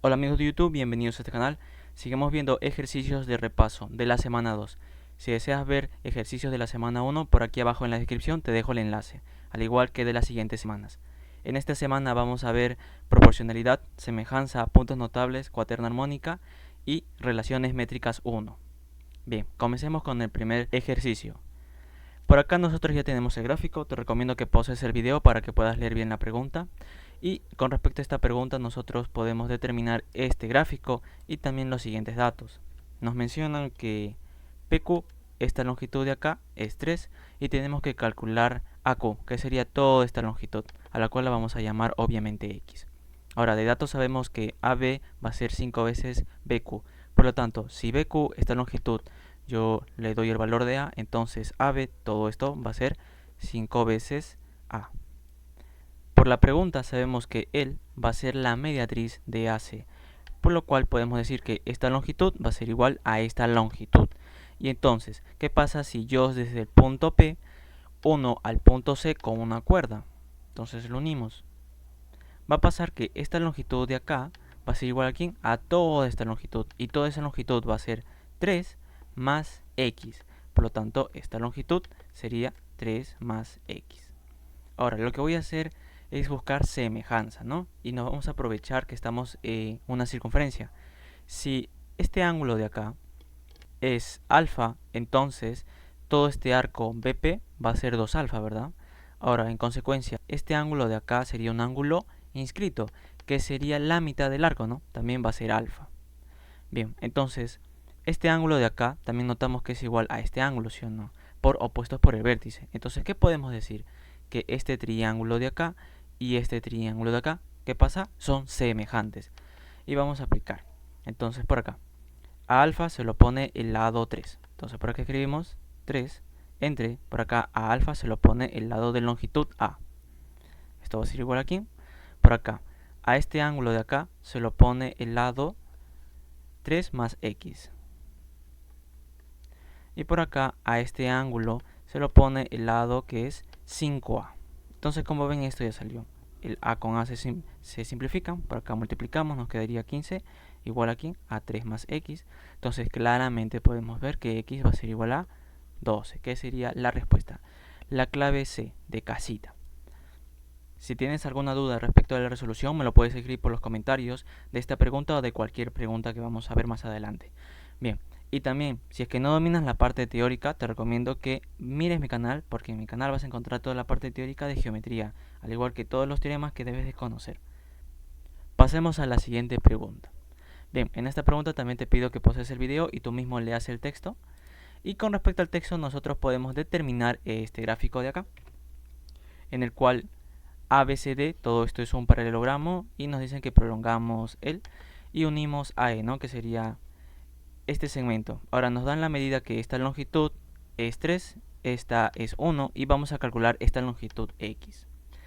Hola amigos de YouTube, bienvenidos a este canal. Seguimos viendo ejercicios de repaso de la semana 2. Si deseas ver ejercicios de la semana 1, por aquí abajo en la descripción te dejo el enlace, al igual que de las siguientes semanas. En esta semana vamos a ver proporcionalidad, semejanza, puntos notables, cuaterna armónica y relaciones métricas 1. Bien, comencemos con el primer ejercicio. Por acá nosotros ya tenemos el gráfico, te recomiendo que pauses el video para que puedas leer bien la pregunta. Y con respecto a esta pregunta nosotros podemos determinar este gráfico y también los siguientes datos. Nos mencionan que PQ, esta longitud de acá, es 3 y tenemos que calcular AQ, que sería toda esta longitud, a la cual la vamos a llamar obviamente X. Ahora, de datos sabemos que AB va a ser 5 veces BQ. Por lo tanto, si BQ, esta longitud, yo le doy el valor de A, entonces AB, todo esto va a ser 5 veces A. Por la pregunta sabemos que L va a ser la mediatriz de AC, por lo cual podemos decir que esta longitud va a ser igual a esta longitud. Y entonces, ¿qué pasa si yo desde el punto P uno al punto C con una cuerda? Entonces lo unimos. Va a pasar que esta longitud de acá va a ser igual aquí a toda esta longitud. Y toda esa longitud va a ser 3 más X. Por lo tanto, esta longitud sería 3 más X. Ahora, lo que voy a hacer es buscar semejanza, ¿no? Y nos vamos a aprovechar que estamos en una circunferencia. Si este ángulo de acá es alfa, entonces todo este arco BP va a ser 2 alfa, ¿verdad? Ahora, en consecuencia, este ángulo de acá sería un ángulo inscrito, que sería la mitad del arco, ¿no? También va a ser alfa. Bien, entonces, este ángulo de acá también notamos que es igual a este ángulo, ¿sí o no? Por opuestos por el vértice. Entonces, ¿qué podemos decir? Que este triángulo de acá y este triángulo de acá, ¿qué pasa? Son semejantes. Y vamos a aplicar. Entonces, por acá, a alfa se lo pone el lado 3. Entonces, por acá escribimos 3 entre, por acá, a alfa se lo pone el lado de longitud A. Esto va a ser igual aquí. Por acá, a este ángulo de acá se lo pone el lado 3 más X. Y por acá, a este ángulo se lo pone el lado que es 5A. Entonces, como ven, esto ya salió. El A con A se simplifican. Por acá multiplicamos, nos quedaría 15 igual aquí a 3 más X. Entonces, claramente podemos ver que X va a ser igual a 12, que sería la respuesta. La clave C de casita. Si tienes alguna duda respecto a la resolución, me lo puedes escribir por los comentarios de esta pregunta o de cualquier pregunta que vamos a ver más adelante. Bien, y también, si es que no dominas la parte teórica, te recomiendo que mires mi canal, porque en mi canal vas a encontrar toda la parte teórica de geometría, al igual que todos los teoremas que debes de conocer. Pasemos a la siguiente pregunta. Bien, en esta pregunta también te pido que pauses el video y tú mismo leas el texto. Y con respecto al texto, nosotros podemos determinar este gráfico de acá, en el cual ABCD, todo esto es un paralelogramo y nos dicen que prolongamos el y unimos AE, ¿no? Que sería este segmento. Ahora nos dan la medida que esta longitud es 3, esta es 1 y vamos a calcular esta longitud X.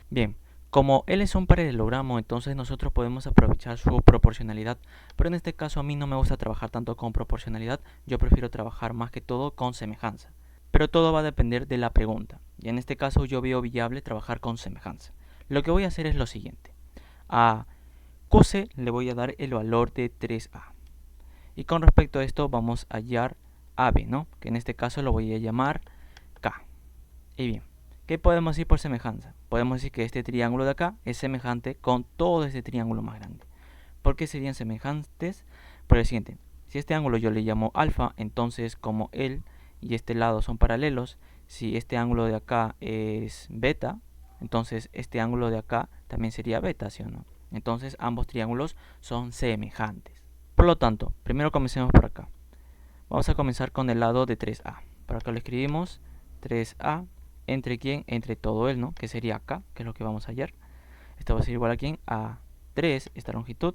Bien, como L es un paralelogramo, entonces nosotros podemos aprovechar su proporcionalidad, pero en este caso a mí no me gusta trabajar tanto con proporcionalidad, yo prefiero trabajar más que todo con semejanza. Pero todo va a depender de la pregunta, y en este caso yo veo viable trabajar con semejanza. Lo que voy a hacer es lo siguiente. A QC le voy a dar el valor de 3A. Y con respecto a esto vamos a hallar AB, ¿no? Que en este caso lo voy a llamar K. Y bien, ¿qué podemos decir por semejanza? Podemos decir que este triángulo de acá es semejante con todo este triángulo más grande. ¿Por qué serían semejantes? Por el siguiente. Si este ángulo yo le llamo alfa, entonces como él y este lado son paralelos, si este ángulo de acá es beta, entonces este ángulo de acá también sería beta, ¿sí o no? Entonces ambos triángulos son semejantes. Por lo tanto, primero comencemos por acá. Vamos a comenzar con el lado de 3A. Por acá lo escribimos 3A. ¿Entre quién? Entre todo él, ¿no? Que sería acá, que es lo que vamos a hallar. Esto va a ser igual a quién? A 3, esta longitud.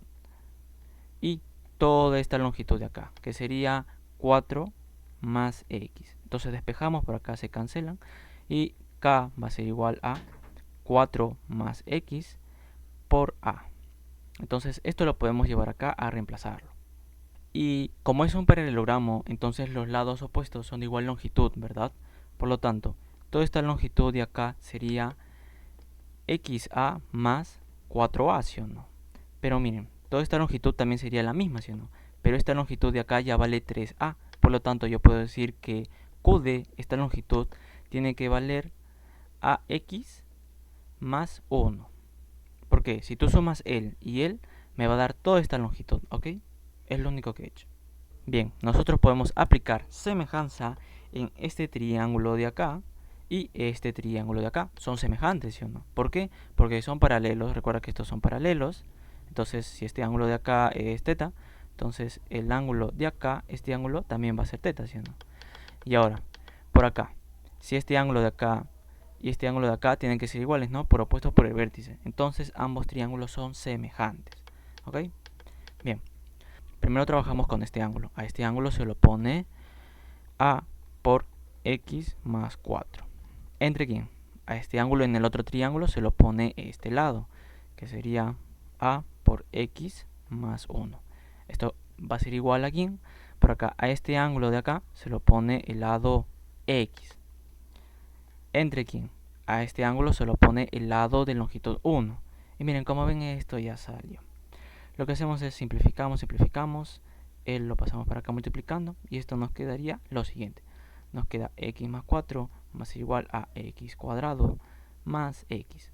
Y toda esta longitud de acá, que sería 4 más X. Entonces despejamos, por acá se cancelan. Y K va a ser igual a 4 más X por A. Entonces esto lo podemos llevar acá a reemplazarlo. Y como es un paralelogramo, entonces los lados opuestos son de igual longitud, ¿verdad? Por lo tanto, toda esta longitud de acá sería XA más 4A, ¿sí o no? Pero miren, toda esta longitud también sería la misma, ¿sí o no? Pero esta longitud de acá ya vale 3a. Por lo tanto, yo puedo decir que Q de esta longitud tiene que valer AX más 1. Porque si tú sumas él y él, me va a dar toda esta longitud, ¿ok? Es lo único que he hecho. Bien, nosotros podemos aplicar semejanza en este triángulo de acá y este triángulo de acá. Son semejantes, ¿sí o no? ¿Por qué? Porque son paralelos. Recuerda que estos son paralelos. Entonces, si este ángulo de acá es teta, entonces el ángulo de acá, este ángulo, también va a ser teta, ¿sí o no? Y ahora, por acá, si este ángulo de acá y este ángulo de acá tienen que ser iguales, ¿no? Por opuestos por el vértice. Entonces, ambos triángulos son semejantes, ¿ok? Bien. Primero trabajamos con este ángulo. A este ángulo se lo pone A por X más 4. ¿Entre quién? A este ángulo en el otro triángulo se lo pone este lado, que sería A por X más 1. Esto va a ser igual a quién. Por acá, a este ángulo de acá se lo pone el lado X. ¿Entre quién? A este ángulo se lo pone el lado de longitud 1. Y miren, como ven, esto ya salió. Lo que hacemos es simplificamos, lo pasamos para acá multiplicando y esto nos quedaría lo siguiente. Nos queda x más 4 más igual a x cuadrado más x.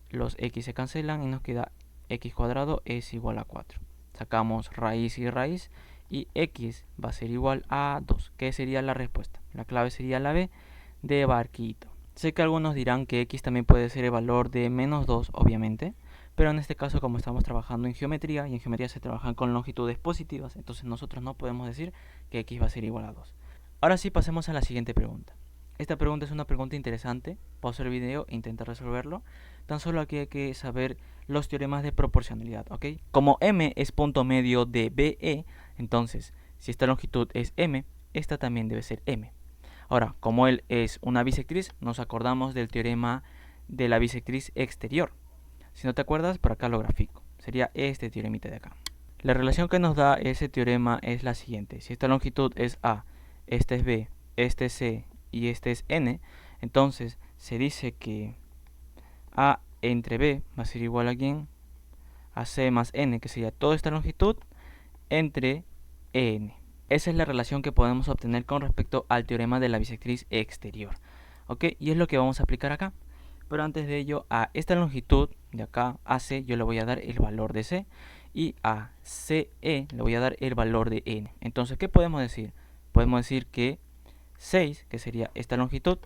Los x se cancelan y nos queda x cuadrado es igual a 4. Sacamos raíz y raíz y x va a ser igual a 2. ¿Qué sería la respuesta? La clave sería la B de barquito. Sé que algunos dirán que x también puede ser el valor de menos 2, obviamente. Pero en este caso, como estamos trabajando en geometría, y en geometría se trabajan con longitudes positivas, entonces nosotros no podemos decir que x va a ser igual a 2. Ahora sí, pasemos a la siguiente pregunta. Esta pregunta es una pregunta interesante. Pausa el video e intenta resolverlo. Tan solo aquí hay que saber los teoremas de proporcionalidad, ¿ok? Como m es punto medio de BE, entonces, si esta longitud es m, esta también debe ser m. Ahora, como él es una bisectriz, nos acordamos del teorema de la bisectriz exterior. Si no te acuerdas, por acá lo grafico. Sería este teoremita de acá. La relación que nos da ese teorema es la siguiente. Si esta longitud es A, este es B, este es C y este es N, entonces se dice que A entre B va a ser igual a ¿quién? A C más N, que sería toda esta longitud entre N. Esa es la relación que podemos obtener con respecto al teorema de la bisectriz exterior. ¿Ok? Y es lo que vamos a aplicar acá. Pero antes de ello, a esta longitud de acá, AC, yo le voy a dar el valor de C. Y a CE le voy a dar el valor de N. Entonces, ¿qué podemos decir? Podemos decir que 6, que sería esta longitud,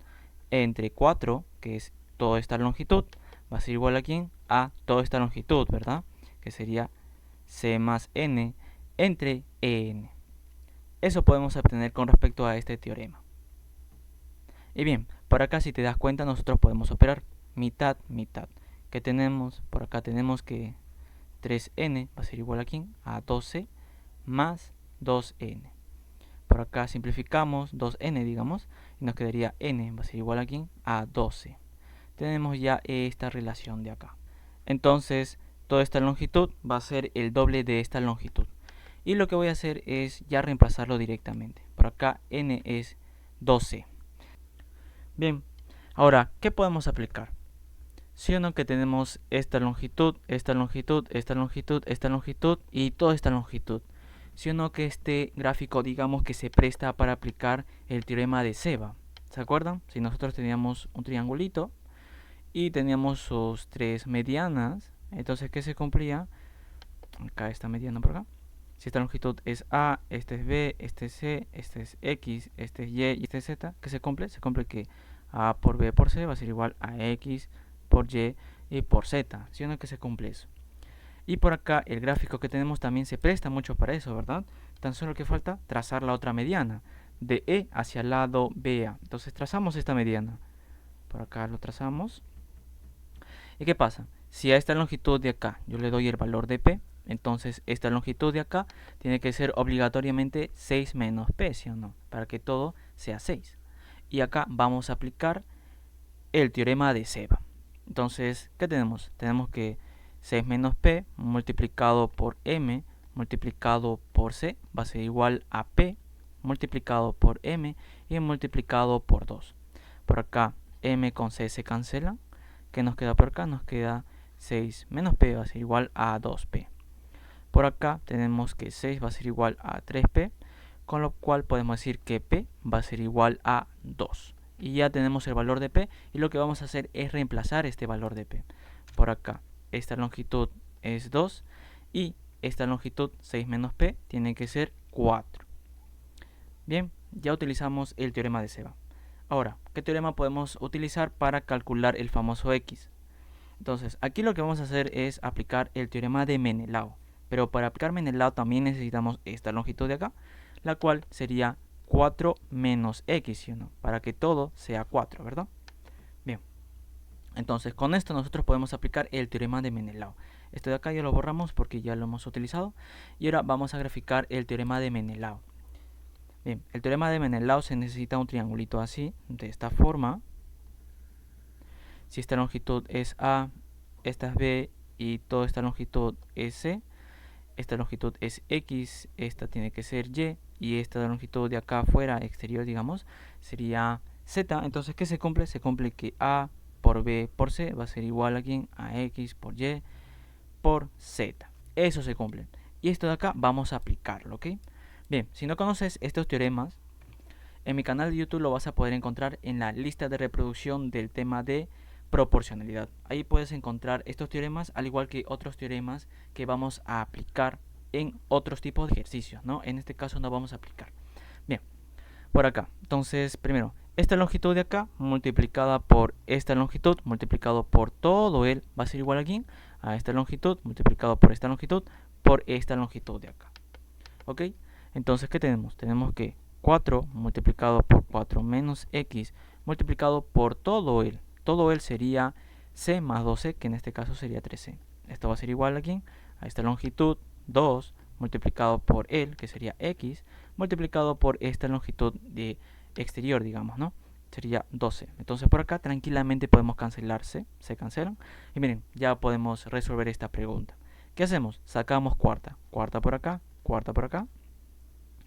entre 4, que es toda esta longitud, va a ser igual a ¿quién? A toda esta longitud, ¿verdad? Que sería C más N entre EN. Eso podemos obtener con respecto a este teorema. Y bien, por acá si te das cuenta nosotros podemos operar mitad, mitad. ¿Qué tenemos? Por acá tenemos que 3n va a ser igual a ¿quién? A 12 más 2n. Por acá simplificamos 2n, digamos, y nos quedaría n va a ser igual a ¿quién? A 12. Tenemos ya esta relación de acá. Entonces, toda esta longitud va a ser el doble de esta longitud. Y lo que voy a hacer es ya reemplazarlo directamente. Por acá n es 12. Bien, ahora, ¿qué podemos aplicar? Si o no que tenemos esta longitud, esta longitud, esta longitud, esta longitud y toda esta longitud. Si o no que este gráfico digamos que se presta para aplicar el teorema de Ceva. ¿Se acuerdan? Si nosotros teníamos un triangulito y teníamos sus tres medianas, entonces ¿qué se cumplía? Acá está mediana por acá. Si esta longitud es A, este es B, este es C, este es X, este es Y y este es Z, ¿qué se cumple? Se cumple que A por B por C va a ser igual a X por Y y por Z, ¿sí o no que se cumple eso? Y por acá el gráfico que tenemos también se presta mucho para eso, ¿verdad? Tan solo que falta trazar la otra mediana, de E hacia el lado BA. Entonces trazamos esta mediana. Por acá lo trazamos. ¿Y qué pasa? Si a esta longitud de acá yo le doy el valor de P, entonces esta longitud de acá tiene que ser obligatoriamente 6 menos P, ¿sí o no? Para que todo sea 6. Y acá vamos a aplicar el teorema de Ceva. Entonces, ¿qué tenemos? Tenemos que 6 menos P multiplicado por M multiplicado por C va a ser igual a P multiplicado por M y multiplicado por 2. Por acá M con C se cancelan. ¿Qué nos queda por acá? Nos queda 6 menos P va a ser igual a 2P. Por acá tenemos que 6 va a ser igual a 3p, con lo cual podemos decir que p va a ser igual a 2. Y ya tenemos el valor de p, y lo que vamos a hacer es reemplazar este valor de p. Por acá, esta longitud es 2, y esta longitud 6 menos p tiene que ser 4. Bien, ya utilizamos el teorema de Seba. Ahora, ¿qué teorema podemos utilizar para calcular el famoso x? Entonces, aquí lo que vamos a hacer es aplicar el teorema de Menelao. Pero para aplicar Menelao también necesitamos esta longitud de acá, la cual sería 4 menos x, ¿sí o no? Para que todo sea 4, ¿verdad? Bien. Entonces, con esto nosotros podemos aplicar el teorema de Menelao. Esto de acá ya lo borramos porque ya lo hemos utilizado. Y ahora vamos a graficar el teorema de Menelao. Bien, el teorema de Menelao se necesita un triangulito así, de esta forma. Si esta longitud es A, esta es B y toda esta longitud es C, esta longitud es X, esta tiene que ser y esta longitud de acá afuera, exterior, digamos, sería Z. Entonces, ¿qué se cumple? Se cumple que A por B por C va a ser igual aquí a X por Y por Z. Eso se cumple. Y esto de acá vamos a aplicarlo, ¿ok? Bien, si no conoces estos teoremas, en mi canal de YouTube lo vas a poder encontrar en la lista de reproducción del tema de proporcionalidad. Ahí puedes encontrar estos teoremas, al igual que otros teoremas que vamos a aplicar en otros tipos de ejercicios, ¿no? En este caso no vamos a aplicar. Bien, por acá. Entonces, primero, esta longitud de acá multiplicada por esta longitud multiplicado por todo él va a ser igual aquí a esta longitud multiplicado por esta longitud de acá. ¿Ok? Entonces, ¿qué tenemos? Tenemos que 4 multiplicado por 4 menos x multiplicado por todo él. Todo él sería c más 2c, que en este caso sería 3c. Esto va a ser igual aquí a esta longitud 2 multiplicado por él, que sería x, multiplicado por esta longitud de exterior, digamos, ¿no? Sería 12. Entonces por acá tranquilamente podemos cancelarse, se cancelan. Y miren, ya podemos resolver esta pregunta. ¿Qué hacemos? Sacamos cuarta. Cuarta por acá, cuarta por acá.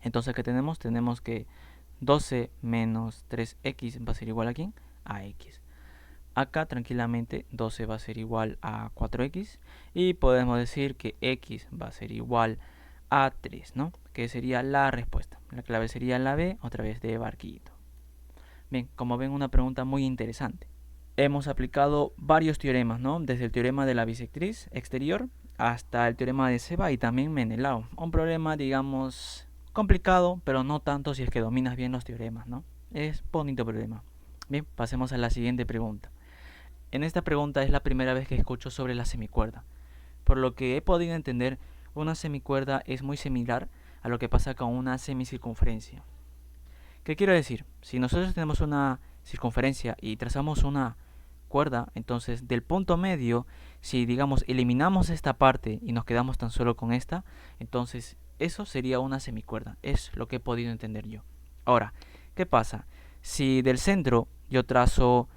Entonces, ¿qué tenemos? Tenemos que 12 menos 3x va a ser igual aquí a x. Acá tranquilamente 12 va a ser igual a 4x y podemos decir que x va a ser igual a 3, ¿no? Que sería la respuesta. La clave sería la B, otra vez de barquito. Bien, como ven, una pregunta muy interesante. Hemos aplicado varios teoremas, ¿no? Desde el teorema de la bisectriz exterior hasta el teorema de Seba y también Menelao. Un problema, digamos, complicado, pero no tanto si es que dominas bien los teoremas, ¿no? Es bonito problema. Bien, pasemos a la siguiente pregunta. En esta pregunta es la primera vez que escucho sobre la semicuerda. Por lo que he podido entender, una semicuerda es muy similar a lo que pasa con una semicircunferencia. ¿Qué quiero decir? Si nosotros tenemos una circunferencia y trazamos una cuerda, entonces del punto medio, si digamos eliminamos esta parte y nos quedamos tan solo con esta, entonces eso sería una semicuerda. Es lo que he podido entender yo. Ahora, ¿qué pasa? Si del centro yo trazo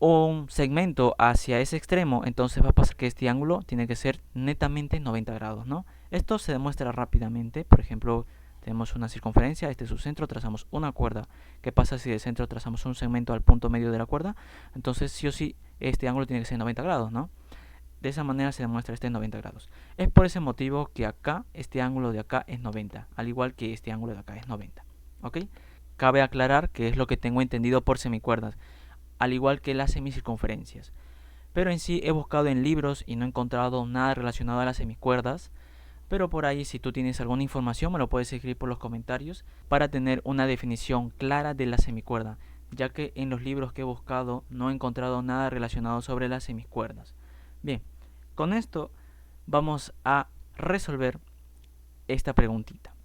un segmento hacia ese extremo, entonces va a pasar que este ángulo tiene que ser netamente 90 grados, ¿no? Esto se demuestra rápidamente. Por ejemplo, tenemos una circunferencia, este es su centro, trazamos una cuerda. ¿Qué pasa si del centro trazamos un segmento al punto medio de la cuerda? Entonces sí o sí este ángulo tiene que ser 90 grados, ¿no? De esa manera se demuestra este 90 grados. Es por ese motivo que acá, este ángulo de acá es 90, al igual que este ángulo de acá es 90, ¿ok? Cabe aclarar que es lo que tengo entendido por semicuerdas, al igual que las semicircunferencias. Pero en sí he buscado en libros y no he encontrado nada relacionado a las semicuerdas. Pero por ahí, si tú tienes alguna información, me lo puedes escribir por los comentarios para tener una definición clara de la semicuerda, ya que en los libros que he buscado no he encontrado nada relacionado sobre las semicuerdas. Bien, con esto vamos a resolver esta preguntita.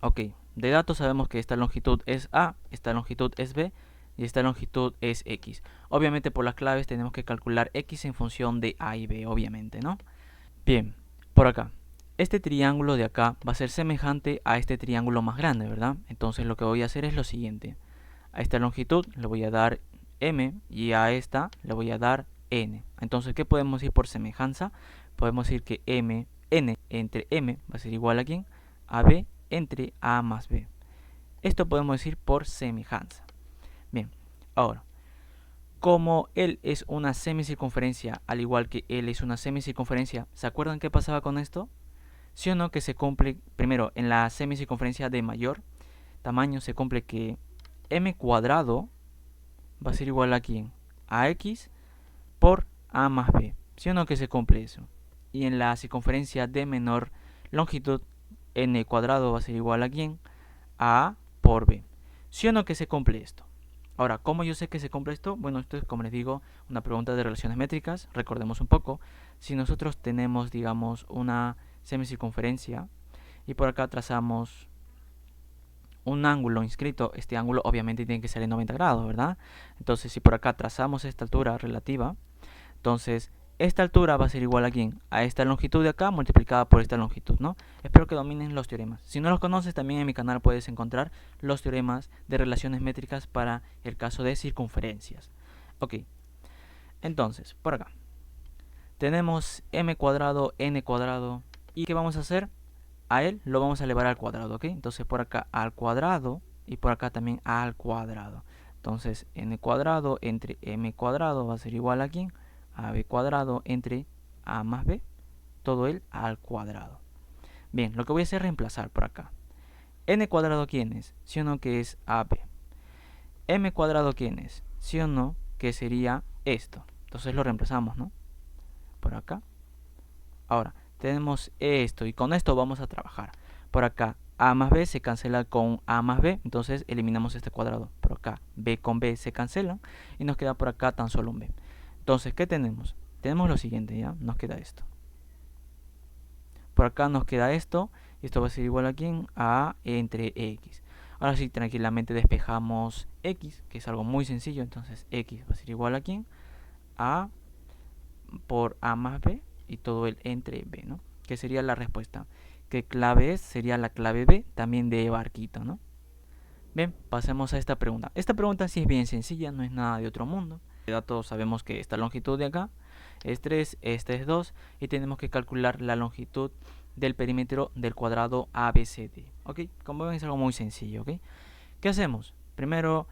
Ok, de datos sabemos que esta longitud es A, esta longitud es B y esta longitud es X. Obviamente por las claves tenemos que calcular X en función de A y B, obviamente, ¿no? Bien, por acá. Este triángulo de acá va a ser semejante a este triángulo más grande, ¿verdad? Entonces lo que voy a hacer es lo siguiente. A esta longitud le voy a dar M y a esta le voy a dar N. Entonces, ¿qué podemos decir por semejanza? Podemos decir que N entre M va a ser igual a ¿quién? A B entre A más B. Esto podemos decir por semejanza. Bien, ahora, como él es una semicircunferencia, al igual que él es una semicircunferencia, ¿se acuerdan qué pasaba con esto? ¿Sí o no que se cumple, primero, en la semicircunferencia de mayor tamaño se cumple que m cuadrado va a ser igual a ¿quién? A x por a más b. ¿Sí o no que se cumple eso? Y en la circunferencia de menor longitud, n cuadrado va a ser igual a ¿quién? A por b. ¿Sí o no que se cumple esto? Ahora, ¿cómo yo sé que se cumple esto? Bueno, esto es, como les digo, una pregunta de relaciones métricas. Recordemos un poco. Si nosotros tenemos, digamos, una semicircunferencia y por acá trazamos un ángulo inscrito, este ángulo obviamente tiene que ser en 90 grados, ¿verdad? Entonces, si por acá trazamos esta altura relativa, entonces esta altura va a ser igual a ¿quién? A esta longitud de acá multiplicada por esta longitud, ¿no? Espero que dominen los teoremas. Si no los conoces, también en mi canal puedes encontrar los teoremas de relaciones métricas para el caso de circunferencias. Ok, entonces, por acá tenemos m cuadrado, n cuadrado, ¿y qué vamos a hacer? A él lo vamos a elevar al cuadrado, ¿ok? Entonces por acá al cuadrado y por acá también al cuadrado. Entonces n cuadrado entre m cuadrado va a ser igual a ¿quién? A b cuadrado entre a más b, todo él al cuadrado. Bien, lo que voy a hacer es reemplazar por acá. N cuadrado, ¿quién es? ¿Sí o no que es AB? M cuadrado, ¿quién es? ¿Sí o no que sería esto? Entonces lo reemplazamos, ¿no? Por acá. Ahora, tenemos esto y con esto vamos a trabajar. Por acá a más b se cancela con a más b, entonces eliminamos este cuadrado. Por acá b con b se cancelan y nos queda por acá tan solo un b. Entonces, ¿qué tenemos? Tenemos lo siguiente, ¿ya? Nos queda esto. Por acá nos queda esto y esto va a ser igual a ¿quién? A entre x. Ahora sí, tranquilamente despejamos x, que es algo muy sencillo. Entonces x va a ser igual a ¿quién? A por a más b y todo el entre b, ¿no? Que sería la respuesta. ¿Qué clave es? Sería la clave b, también de barquito, ¿no? Bien, pasemos a esta pregunta. Esta pregunta sí es bien sencilla, no es nada de otro mundo. Ya todos sabemos que esta longitud de acá es 3, esta es 2 y tenemos que calcular la longitud del perímetro del cuadrado ABCD. ¿Ok? Como ven es algo muy sencillo, ¿ok? ¿Qué hacemos? Primero,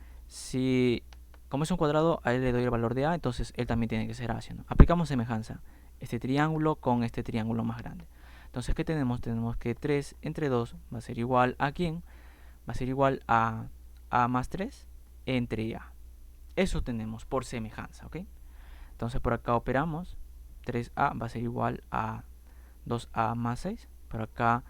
como es un cuadrado, a él le doy el valor de A, entonces él también tiene que ser A, ¿no? Aplicamos semejanza. Este triángulo con este triángulo más grande. Entonces, ¿qué tenemos? Tenemos que 3 entre 2 va a ser igual a ¿quién? Va a ser igual a A más 3 entre A. Eso tenemos por semejanza, ¿ok? Entonces por acá operamos. 3A va a ser igual a 2A más 6. Por acá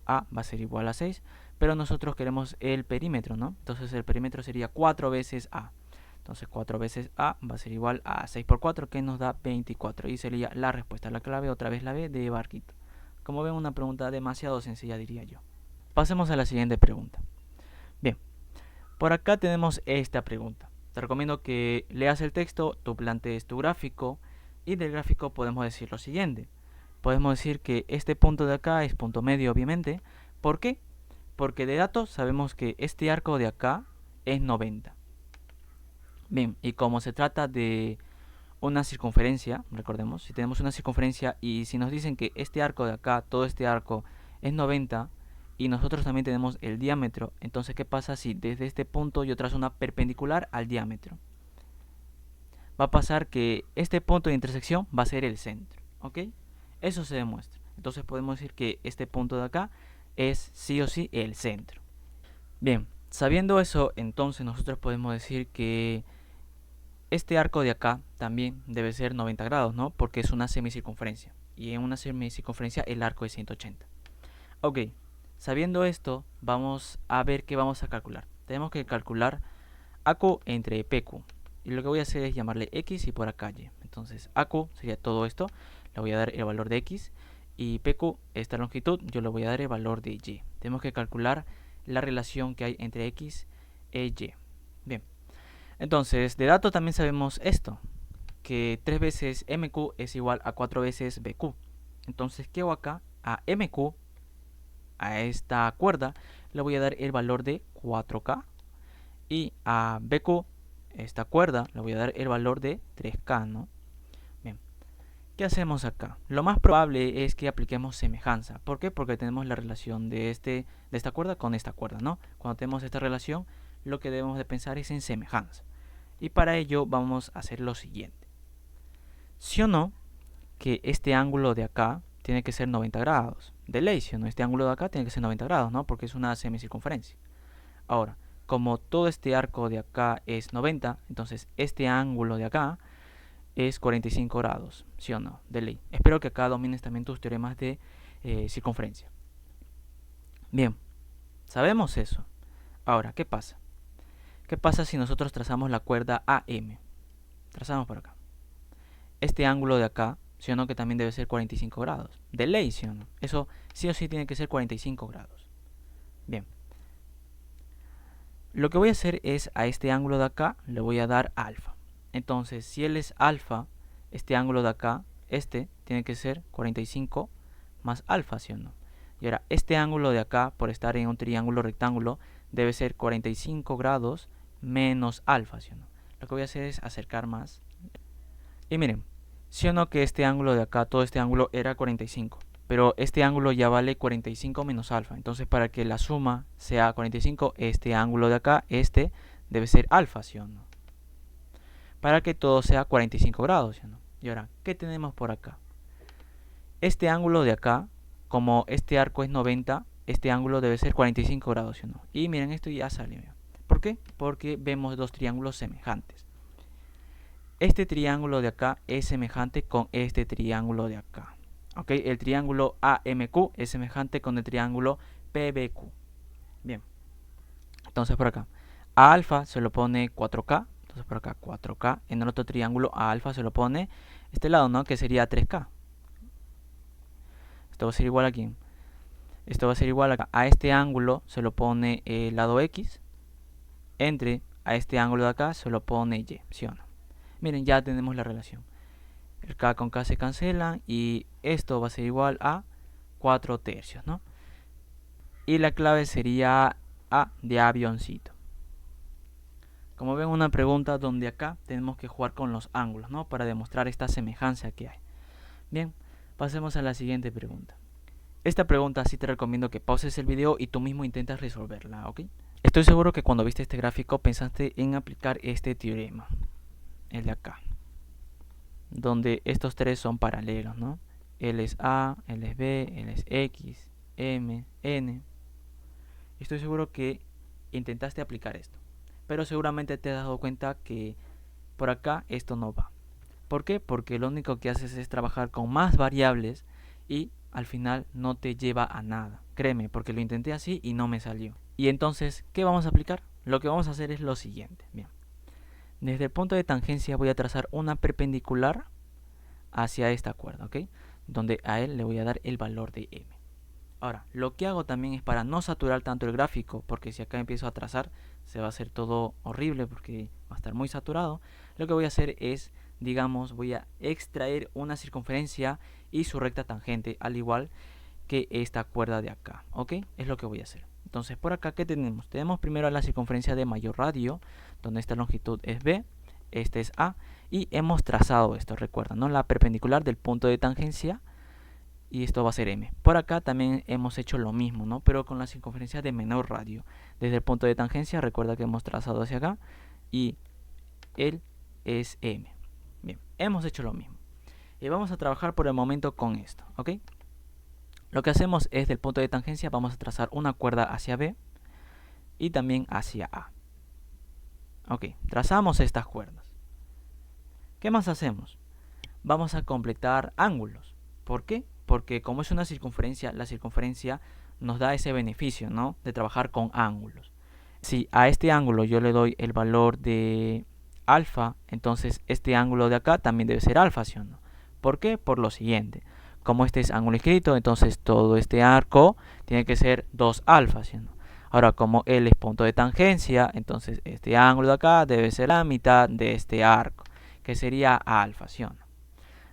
A va a ser igual a 6. Pero nosotros queremos el perímetro, ¿no? Entonces el perímetro sería 4 veces A. Entonces 4 veces A va a ser igual a 6 por 4, que nos da 24. Y sería la respuesta. La clave otra vez la B de barquito. Como ven, una pregunta demasiado sencilla, diría yo. Pasemos a la siguiente pregunta. Bien, por acá tenemos esta pregunta. Te recomiendo que leas el texto, tú plantees tu gráfico y del gráfico podemos decir lo siguiente. Podemos decir que este punto de acá es punto medio, obviamente. ¿Por qué? Porque de datos sabemos que este arco de acá es 90. Bien, y como se trata de una circunferencia, recordemos, si tenemos una circunferencia y si nos dicen que este arco de acá, todo este arco es 90 y nosotros también tenemos el diámetro, entonces ¿qué pasa si desde este punto yo trazo una perpendicular al diámetro? Va a pasar que este punto de intersección va a ser el centro, ¿ok? Eso se demuestra. Entonces podemos decir que este punto de acá es sí o sí el centro. Bien, sabiendo eso, entonces nosotros podemos decir que este arco de acá también debe ser 90 grados, ¿no? Porque es una semicircunferencia. Y en una semicircunferencia el arco es 180. Ok, sabiendo esto, vamos a ver qué vamos a calcular. Tenemos que calcular AQ entre PQ. Y lo que voy a hacer es llamarle X y por acá Y. Entonces AQ sería todo esto. Le voy a dar el valor de X. Y PQ, esta longitud, yo le voy a dar el valor de Y. Tenemos que calcular la relación que hay entre X e Y. Bien. Entonces, de dato también sabemos esto, que 3 veces MQ es igual a 4 veces BQ. Entonces, ¿qué hago acá? A MQ, a esta cuerda, le voy a dar el valor de 4K. Y a BQ, esta cuerda, le voy a dar el valor de 3K, ¿no? Bien, ¿qué hacemos acá? Lo más probable es que apliquemos semejanza. ¿Por qué? Porque tenemos la relación de esta cuerda con esta cuerda, ¿no? Cuando tenemos esta relación, lo que debemos de pensar es en semejanza. Y para ello vamos a hacer lo siguiente. ¿Sí o no que este ángulo de acá tiene que ser 90 grados? De ley, ¿sí o no? Este ángulo de acá tiene que ser 90 grados, ¿no? Porque es una semicircunferencia. Ahora, como todo este arco de acá es 90, entonces este ángulo de acá es 45 grados, ¿sí o no? De ley. Espero que acá domines también tus teoremas de circunferencia. Bien, sabemos eso. Ahora, ¿qué pasa? ¿Qué pasa si nosotros trazamos la cuerda AM? Trazamos por acá. Este ángulo de acá, ¿sí o no? Que también debe ser 45 grados. De ley, ¿sí o no? Eso sí o sí tiene que ser 45 grados. Bien. Lo que voy a hacer es a este ángulo de acá le voy a dar alfa. Entonces, si él es alfa, este ángulo de acá, este tiene que ser 45 más alfa, ¿sí o no? Y ahora, este ángulo de acá, por estar en un triángulo rectángulo, debe ser 45 grados menos alfa, ¿sí o no? Lo que voy a hacer es acercar más. Y miren, ¿sí o no que este ángulo de acá, todo este ángulo era 45? Pero este ángulo ya vale 45 menos alfa. Entonces, para que la suma sea 45, este ángulo de acá, este, debe ser alfa, ¿sí o no? Para que todo sea 45 grados, ¿sí o no? Y ahora, ¿qué tenemos por acá? Este ángulo de acá, como este arco es 90, este ángulo debe ser 45 grados, ¿sí o no? Y miren, esto ya salió. ¿Por qué? Porque vemos dos triángulos semejantes. Este triángulo de acá es semejante con este triángulo de acá. ¿Ok? El triángulo AMQ es semejante con el triángulo PBQ. Bien. Entonces por acá, a alfa se lo pone 4K. Entonces por acá 4K. En el otro triángulo a alfa se lo pone este lado, ¿no? Que sería 3K. Esto va a ser igual aquí. Esto va a ser igual acá. A este ángulo se lo pone el lado X. Entre a este ángulo de acá se lo pone Y. ¿Sí o no? Miren, ya tenemos la relación. El K con K se cancela y esto va a ser igual a 4 tercios, ¿no? Y la clave sería A de avioncito. Como ven, una pregunta donde acá tenemos que jugar con los ángulos, ¿no? Para demostrar esta semejanza que hay. Bien, pasemos a la siguiente pregunta. Esta pregunta sí te recomiendo que pauses el video y tú mismo intentes resolverla, ¿ok? Estoy seguro que cuando viste este gráfico pensaste en aplicar este teorema, el de acá, donde estos tres son paralelos, ¿no? L es A, L es B, L es X, M, N. Estoy seguro que intentaste aplicar esto, pero seguramente te has dado cuenta que por acá esto no va. ¿Por qué? Porque lo único que haces es trabajar con más variables y al final no te lleva a nada. Créeme, porque lo intenté así y no me salió. Y entonces, ¿qué vamos a aplicar? Lo que vamos a hacer es lo siguiente. Bien. Desde el punto de tangencia voy a trazar una perpendicular hacia esta cuerda, ¿ok? Donde a él le voy a dar el valor de m. Ahora, lo que hago también es para no saturar tanto el gráfico, porque si acá empiezo a trazar se va a hacer todo horrible porque va a estar muy saturado. Lo que voy a hacer es, digamos, voy a extraer una circunferencia y su recta tangente, al igual que esta cuerda de acá, ¿ok? Es lo que voy a hacer. Entonces, por acá, ¿qué tenemos? Tenemos primero la circunferencia de mayor radio, donde esta longitud es B, este es A, y hemos trazado esto, recuerda, ¿no? La perpendicular del punto de tangencia, y esto va a ser M. Por acá también hemos hecho lo mismo, ¿no? Pero con la circunferencia de menor radio. Desde el punto de tangencia, recuerda que hemos trazado hacia acá, y él es M. Bien, hemos hecho lo mismo. Y vamos a trabajar por el momento con esto, ¿ok? Lo que hacemos es del punto de tangencia vamos a trazar una cuerda hacia B y también hacia A. Ok, trazamos estas cuerdas. ¿Qué más hacemos? Vamos a completar ángulos. ¿Por qué? Porque como es una circunferencia, la circunferencia nos da ese beneficio, ¿no? De trabajar con ángulos. Si a este ángulo yo le doy el valor de alfa, entonces este ángulo de acá también debe ser alfa, ¿sí o no? ¿Por qué? Por lo siguiente. Como este es ángulo inscrito, entonces todo este arco tiene que ser 2 alfa, ¿sí o no? Ahora, como L es punto de tangencia, entonces este ángulo de acá debe ser la mitad de este arco, que sería alfa, ¿sí o no?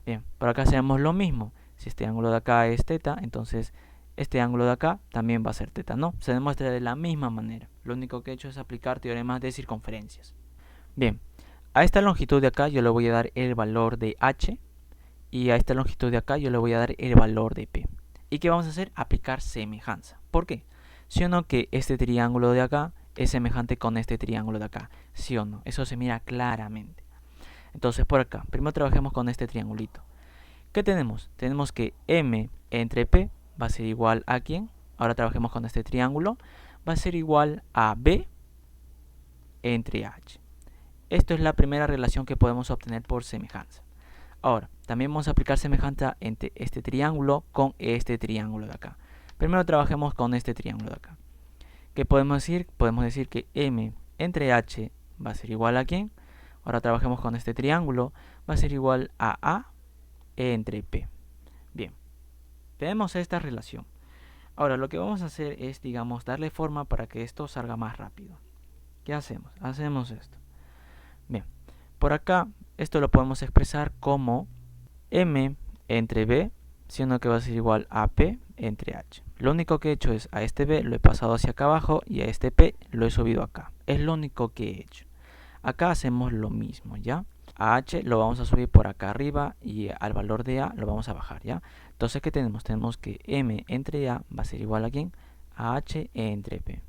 Bien, por acá hacemos lo mismo. Si este ángulo de acá es teta, entonces este ángulo de acá también va a ser teta, ¿no? Se demuestra de la misma manera. Lo único que he hecho es aplicar teoremas de circunferencias. Bien, a esta longitud de acá yo le voy a dar el valor de h, y a esta longitud de acá yo le voy a dar el valor de p. ¿Y qué vamos a hacer? Aplicar semejanza. ¿Por qué? ¿Sí o no que este triángulo de acá es semejante con este triángulo de acá? ¿Sí o no? Eso se mira claramente. Entonces por acá, primero trabajemos con este triangulito. ¿Qué tenemos? Tenemos que m entre p va a ser igual a ¿quién? Ahora trabajemos con este triángulo. Va a ser igual a B entre H. Esto es la primera relación que podemos obtener por semejanza. Ahora, también vamos a aplicar semejanza entre este triángulo con este triángulo de acá. Primero trabajemos con este triángulo de acá. ¿Qué podemos decir? Podemos decir que M entre H va a ser igual a ¿quién? Ahora trabajemos con este triángulo. Va a ser igual a entre P. Bien, tenemos esta relación. Ahora lo que vamos a hacer es, digamos, darle forma para que esto salga más rápido. ¿Qué hacemos? Hacemos esto. Bien, por acá esto lo podemos expresar como M entre B, siendo que va a ser igual a P entre H. Lo único que he hecho es a este B lo he pasado hacia acá abajo y a este P lo he subido acá. Es lo único que he hecho. Acá hacemos lo mismo, ¿ya? A H lo vamos a subir por acá arriba y al valor de A lo vamos a bajar, ¿ya? Entonces, ¿qué tenemos? Tenemos que M entre A va a ser igual a ¿quién? A H entre P.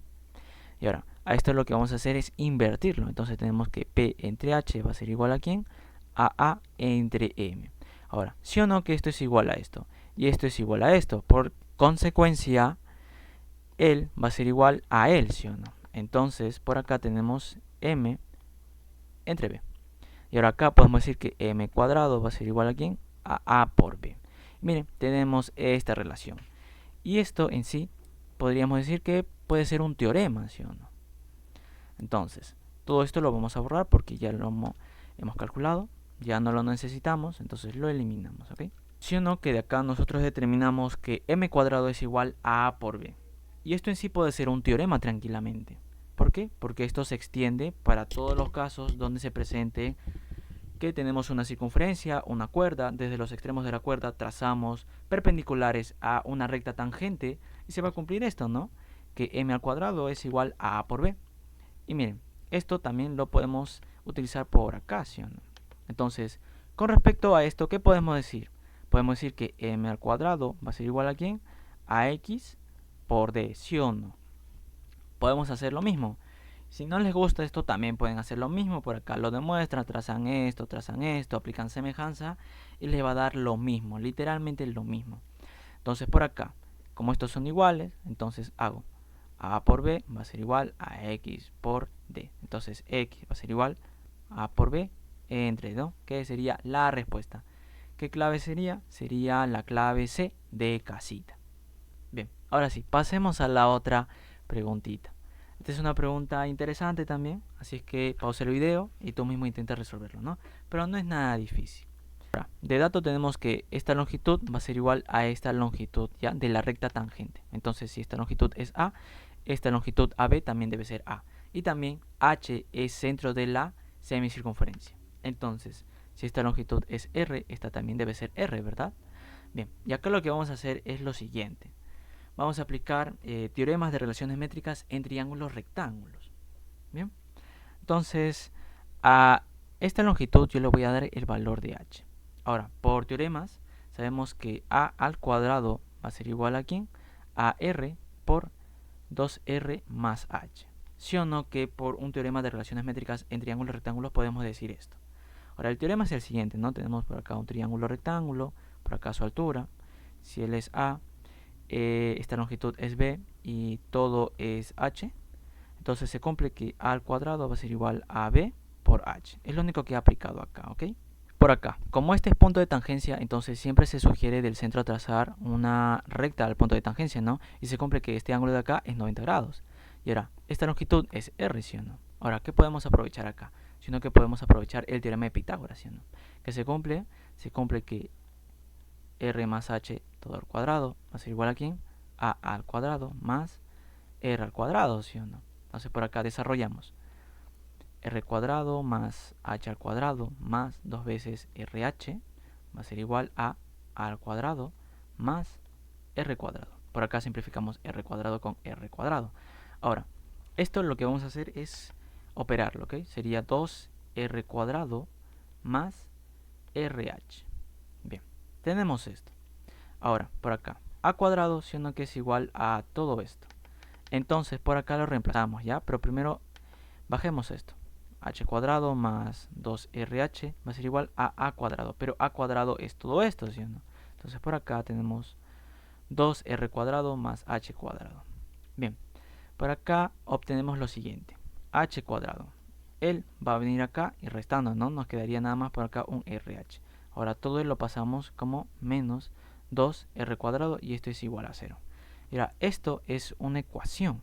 Y ahora, a esto lo que vamos a hacer es invertirlo. Entonces tenemos que P entre H va a ser igual a ¿quién? A entre M. Ahora, ¿sí o no que esto es igual a esto? Y esto es igual a esto. Por consecuencia, él va a ser igual a él, ¿sí o no? Entonces, por acá tenemos M entre B. Y ahora acá podemos decir que M cuadrado va a ser igual a ¿quién? A por B. Miren, tenemos esta relación. Y esto en sí, podríamos decir que puede ser un teorema, ¿sí o no? Entonces, todo esto lo vamos a borrar porque ya lo hemos calculado. Ya no lo necesitamos, entonces lo eliminamos, ¿ok? ¿Sí o no que de acá nosotros determinamos que M cuadrado es igual a A por B? Y esto en sí puede ser un teorema tranquilamente. ¿Por qué? Porque esto se extiende para todos los casos donde se presente que tenemos una circunferencia, una cuerda, desde los extremos de la cuerda trazamos perpendiculares a una recta tangente y se va a cumplir esto, ¿no? Que M al cuadrado es igual a A por B. Y miren, esto también lo podemos utilizar por acá, ¿sí o no? Entonces, con respecto a esto, ¿qué podemos decir? Podemos decir que M al cuadrado va a ser igual a ¿quién? A X por D, ¿sí o no? Podemos hacer lo mismo. Si no les gusta esto, también pueden hacer lo mismo. Por acá lo demuestran, trazan esto, aplican semejanza y les va a dar lo mismo, literalmente lo mismo. Entonces por acá, como estos son iguales, entonces hago A por B va a ser igual a X por D. Entonces X va a ser igual a por B entre 2, que sería la respuesta. ¿Qué clave sería? Sería la clave C de casita. Bien, ahora sí, pasemos a la otra preguntita. Esta es una pregunta interesante también, así es que pausa el video y tú mismo intenta resolverlo, ¿no? Pero no es nada difícil. Ahora, de dato tenemos que esta longitud va a ser igual a esta longitud ya de la recta tangente. Entonces, si esta longitud es A, esta longitud AB también debe ser A. Y también H es centro de la semicircunferencia. Entonces, si esta longitud es R, esta también debe ser R, ¿verdad? Bien, y acá lo que vamos a hacer es lo siguiente. Vamos a aplicar teoremas de relaciones métricas en triángulos rectángulos. Bien, entonces a esta longitud yo le voy a dar el valor de h. Ahora, por teoremas sabemos que a al cuadrado va a ser igual a ¿quién? A r por 2r más h. ¿Sí o no que por un teorema de relaciones métricas en triángulos rectángulos podemos decir esto? Ahora, el teorema es el siguiente, ¿no? Tenemos por acá un triángulo rectángulo, por acá su altura. Si él es a, esta longitud es b y todo es h, entonces se cumple que a al cuadrado va a ser igual a b por h. Es lo único que he aplicado acá, ¿ok? Por acá, como este es punto de tangencia, entonces siempre se sugiere del centro trazar una recta al punto de tangencia, ¿no? Y se cumple que este ángulo de acá es 90 grados. Y ahora, esta longitud es r, ¿sí o no? Ahora, ¿qué podemos aprovechar acá? Sino que podemos aprovechar el teorema de Pitágoras, ¿sí o no? Que se cumple que r más h todo al cuadrado va a ser igual a ¿quién? A al cuadrado más r al cuadrado, ¿sí o no? Entonces por acá desarrollamos r cuadrado más h al cuadrado más 2 veces RH va a ser igual a al cuadrado más r cuadrado. Por acá simplificamos r cuadrado con r cuadrado. Ahora, esto lo que vamos a hacer es operarlo, ¿ok? Sería 2r cuadrado más RH. Bien, tenemos esto. Ahora, por acá, a cuadrado, siendo que es igual a todo esto. Entonces, por acá lo reemplazamos, ¿ya? Pero primero, bajemos esto. H cuadrado más 2RH va a ser igual a cuadrado. Pero a cuadrado es todo esto, ¿sí o no? Entonces, por acá tenemos 2r cuadrado más h cuadrado. Bien, por acá obtenemos lo siguiente, h cuadrado. Él va a venir acá y restando, ¿no? Nos quedaría nada más por acá un RH. Ahora todo lo pasamos como menos 2r cuadrado y esto es igual a 0. Mira, esto es una ecuación.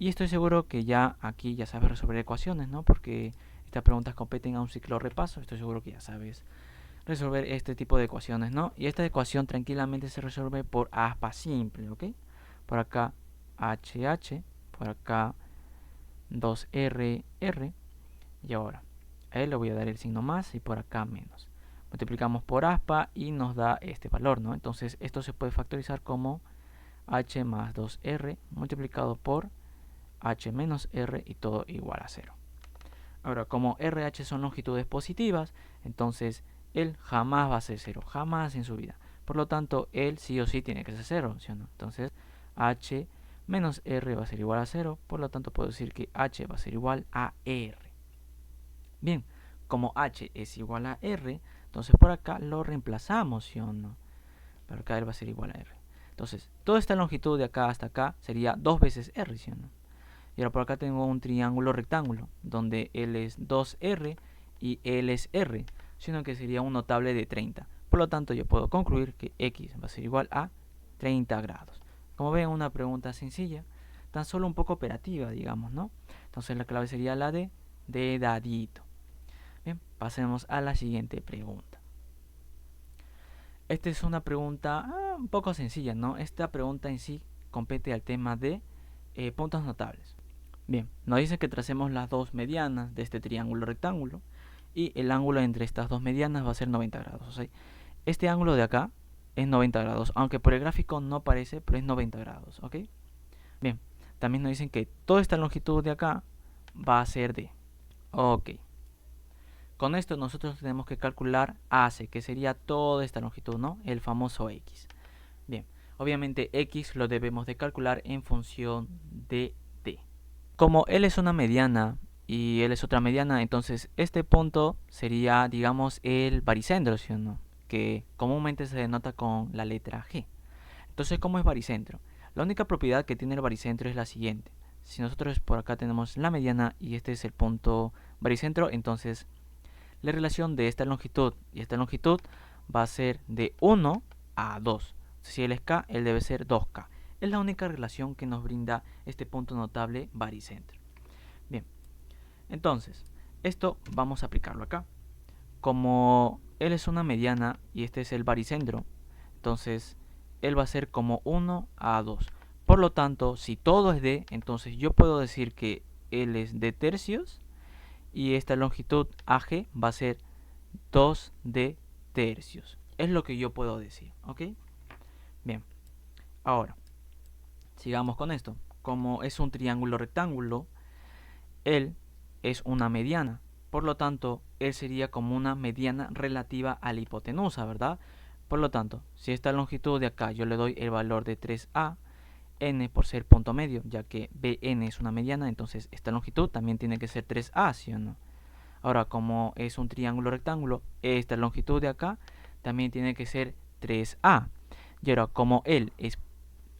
Y estoy seguro que ya aquí ya sabes resolver ecuaciones, ¿no? Porque estas preguntas competen a un ciclo repaso. Estoy seguro que ya sabes resolver este tipo de ecuaciones, ¿no? Y esta ecuación tranquilamente se resuelve por aspa simple, ¿ok? Por acá HH, por acá 2RR. Y ahora a él le voy a dar el signo más y por acá menos. Multiplicamos por aspa y nos da este valor, ¿no? Entonces esto se puede factorizar como h más 2r multiplicado por h menos r y todo igual a 0. Ahora, como RH son longitudes positivas, entonces él jamás va a ser 0, jamás en su vida. Por lo tanto, él sí o sí tiene que ser 0, ¿sí o no? Entonces, h menos r va a ser igual a 0, por lo tanto puedo decir que h va a ser igual a r. Bien, como h es igual a r, entonces por acá lo reemplazamos, ¿sí o no? Por acá él va a ser igual a r. Entonces, toda esta longitud de acá hasta acá sería 2 veces r, ¿sí o no? Y ahora por acá tengo un triángulo rectángulo, donde L es 2R y L es R, sino que sería un notable de 30. Por lo tanto, yo puedo concluir que X va a ser igual a 30 grados. Como ven, una pregunta sencilla, tan solo un poco operativa, digamos, ¿no? Entonces la clave sería la de dadito. Bien, pasemos a la siguiente pregunta. Esta es una pregunta un poco sencilla, ¿no? Esta pregunta en sí compete al tema de puntos notables. Bien, nos dice que tracemos las dos medianas de este triángulo rectángulo y el ángulo entre estas dos medianas va a ser 90 grados. O sea, este ángulo de acá es 90 grados, aunque por el gráfico no parece, pero es 90 grados, ¿ok? Bien, también nos dicen que toda esta longitud de acá va a ser d. Ok. Con esto nosotros tenemos que calcular AC, que sería toda esta longitud, ¿no? El famoso X. Bien, obviamente X lo debemos de calcular en función de d. Como L es una mediana y L es otra mediana, entonces este punto sería, digamos, el baricentro, ¿sí o no? Que comúnmente se denota con la letra G. Entonces, ¿cómo es baricentro? La única propiedad que tiene el baricentro es la siguiente. Si nosotros por acá tenemos la mediana y este es el punto baricentro, entonces la relación de esta longitud y esta longitud va a ser de 1 a 2. Si él es K, él debe ser 2K. Es la única relación que nos brinda este punto notable baricentro. Bien, entonces, esto vamos a aplicarlo acá. Como él es una mediana y este es el baricentro, entonces él va a ser como 1 a 2. Por lo tanto, si todo es D, entonces yo puedo decir que él es de tercios y esta longitud AG va a ser 2 de tercios. Es lo que yo puedo decir, ¿ok? Bien, ahora sigamos con esto. Como es un triángulo rectángulo, él es una mediana. Por lo tanto, él sería como una mediana relativa a la hipotenusa, ¿verdad? Por lo tanto, si esta longitud de acá yo le doy el valor de 3a, n por ser punto medio, ya que bn es una mediana, entonces esta longitud también tiene que ser 3a, ¿sí o no? Ahora, como es un triángulo rectángulo, esta longitud de acá también tiene que ser 3a. Y ahora, como él es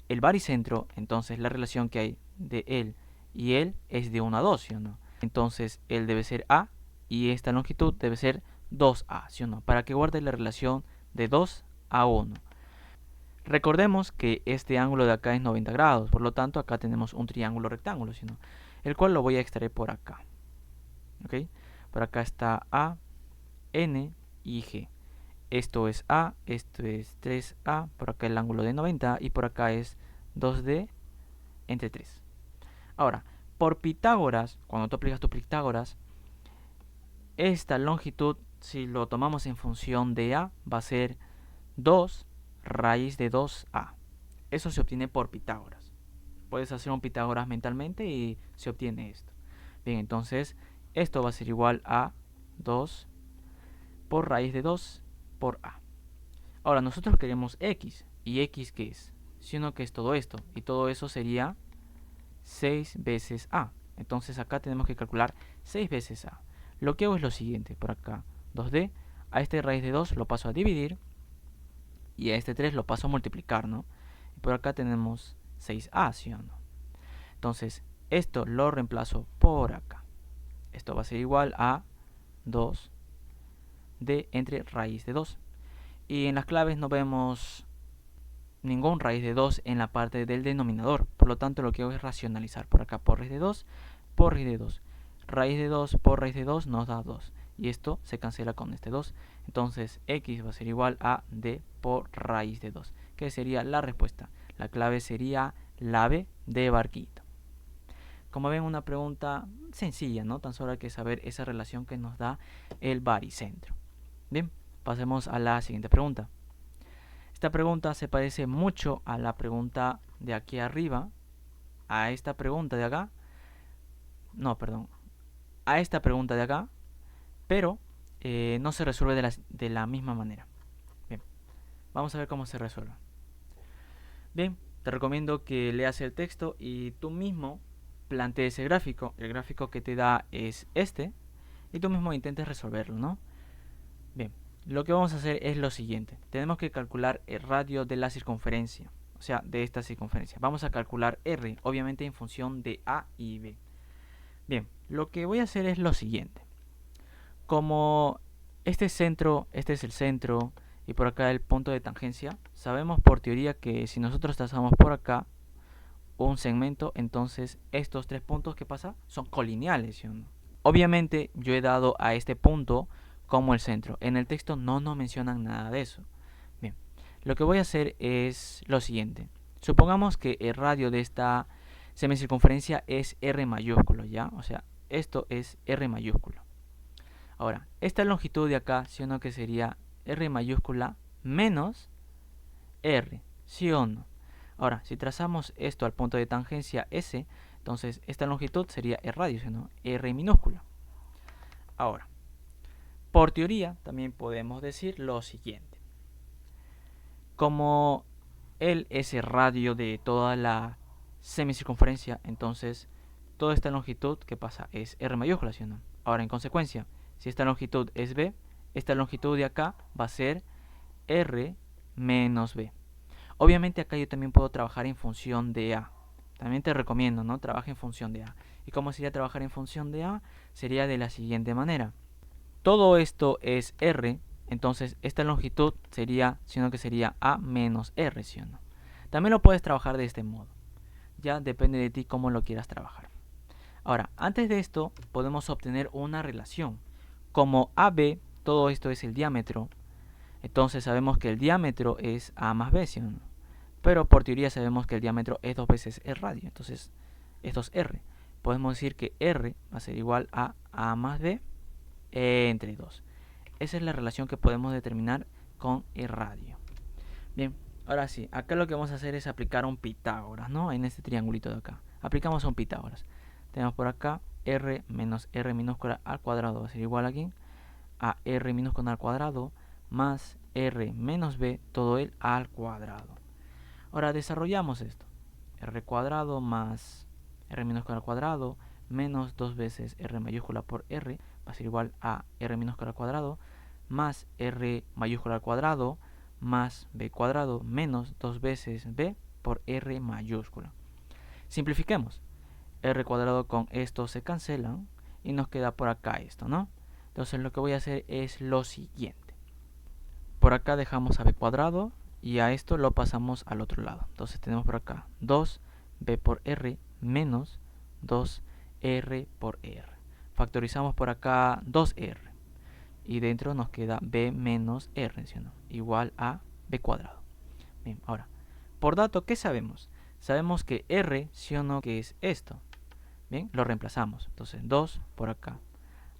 el baricentro, entonces la relación que hay de él y él es de 1 a 2, ¿sí o no? Entonces él debe ser a y esta longitud debe ser 2a, ¿sí o no? Para que guarde la relación de 2 a 1. Recordemos que este ángulo de acá es 90 grados, por lo tanto acá tenemos un triángulo rectángulo, ¿sí o no? El cual lo voy a extraer por acá. ¿Ok? Por acá está A, N y G. Esto es A, esto es 3A, por acá el ángulo de 90 y por acá es 2D entre 3. Ahora, por Pitágoras, cuando tú aplicas tu Pitágoras, esta longitud, si lo tomamos en función de A, va a ser 2 raíz de 2A. Eso se obtiene por Pitágoras. Puedes hacer un Pitágoras mentalmente y se obtiene esto. Bien, entonces esto va a ser igual a 2 por raíz de 2 por A. Ahora, nosotros queremos X. ¿Y X qué es? Sino que es todo esto. Y todo eso sería 6 veces A. Entonces acá tenemos que calcular 6 veces A. Lo que hago es lo siguiente. Por acá 2D. A este raíz de 2 lo paso a dividir. Y a este 3 lo paso a multiplicar, ¿no? Y por acá tenemos 6a, ¿sí o no? Entonces, esto lo reemplazo por acá. Esto va a ser igual a 2d entre raíz de 2. Y en las claves no vemos ningún raíz de 2 en la parte del denominador. Por lo tanto, lo que hago es racionalizar por acá por raíz de 2, por raíz de 2. Raíz de 2 por raíz de 2 nos da 2. Y esto se cancela con este 2. Entonces, x va a ser igual a d por raíz de 2. ¿Qué sería la respuesta? La clave sería la B de barquito. Como ven, una pregunta sencilla, ¿no? Tan solo hay que saber esa relación que nos da el baricentro. Bien, pasemos a la siguiente pregunta. Esta pregunta se parece mucho a la pregunta de aquí arriba, a esta pregunta de acá. No, perdón. A esta pregunta de acá, pero no se resuelve de la misma manera. Bien, vamos a ver cómo se resuelve. Bien, te recomiendo que leas el texto y tú mismo plantees el gráfico. El gráfico que te da es este y tú mismo intentes resolverlo, ¿no? Bien, lo que vamos a hacer es lo siguiente. Tenemos que calcular el radio de la circunferencia, o sea, de esta circunferencia. Vamos a calcular R, obviamente en función de A y B. Bien, lo que voy a hacer es lo siguiente. Como este centro, este es el centro y por acá el punto de tangencia, sabemos por teoría que si nosotros trazamos por acá un segmento, entonces estos tres puntos que pasa son colineales, ¿sí o no? Obviamente yo he dado a este punto como el centro. En el texto no nos mencionan nada de eso. Bien, lo que voy a hacer es lo siguiente. Supongamos que el radio de esta semicircunferencia es R mayúsculo, ¿ya? O sea, esto es R mayúsculo. Ahora, esta longitud de acá, ¿sí o no? Que sería R mayúscula menos R, ¿sí o no? Ahora, si trazamos esto al punto de tangencia S, entonces esta longitud sería el radio, ¿sí o no? R minúscula. Ahora, por teoría también podemos decir lo siguiente. Como L es el radio de toda la semicircunferencia, entonces toda esta longitud que pasa es R mayúscula, ¿sí o no? Ahora, en consecuencia, si esta longitud es B, esta longitud de acá va a ser R menos B. Obviamente acá yo también puedo trabajar en función de A. También te recomiendo, ¿no? Trabaja en función de A. ¿Y cómo sería trabajar en función de A? Sería de la siguiente manera. Todo esto es R, entonces esta longitud sería, sino que sería A menos R, ¿sí o no? También lo puedes trabajar de este modo. Ya depende de ti cómo lo quieras trabajar. Ahora, antes de esto podemos obtener una relación. Como AB, todo esto es el diámetro, entonces sabemos que el diámetro es A más B, ¿sí o no? Pero por teoría sabemos que el diámetro es 2 veces el radio, entonces esto es R. Podemos decir que R va a ser igual a A más B entre 2. Esa es la relación que podemos determinar con el radio. Bien, ahora sí, acá lo que vamos a hacer es aplicar un Pitágoras, ¿no? En este triangulito de acá. Aplicamos un Pitágoras. Tenemos por acá R menos R minúscula al cuadrado va a ser igual aquí a R minúscula al cuadrado más R menos B, todo el al cuadrado. Ahora desarrollamos esto. R cuadrado más R minúscula al cuadrado menos 2 veces R mayúscula por R va a ser igual a R minúscula al cuadrado más R mayúscula al cuadrado más B cuadrado menos 2 veces B por R mayúscula. Simplifiquemos. R cuadrado con esto se cancelan y nos queda por acá esto, ¿no? Entonces lo que voy a hacer es lo siguiente. Por acá dejamos a B cuadrado y a esto lo pasamos al otro lado. Entonces tenemos por acá 2B por R menos 2R por R. Factorizamos por acá 2R. Y dentro nos queda B menos R, ¿sí o no? Igual a B cuadrado. Bien, ahora, por dato, ¿qué sabemos? Sabemos que R, ¿sí o no? Que es esto. Bien, lo reemplazamos. Entonces 2 por acá.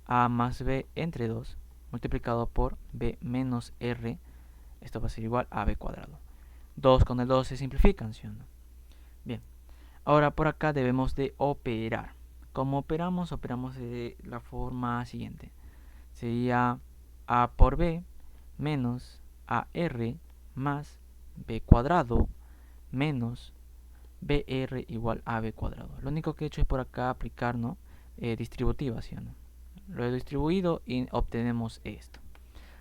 A más B entre 2 multiplicado por B menos R. Esto va a ser igual a B cuadrado. 2 con el 2 se simplifican, ¿sí o no? Bien, ahora por acá debemos de operar. ¿Cómo operamos? Operamos de la forma siguiente. Sería A por B menos AR más B cuadrado menos BR igual a B cuadrado. Lo único que he hecho es por acá aplicar, ¿no? Distributiva, ¿sí o no? Lo he distribuido y obtenemos esto.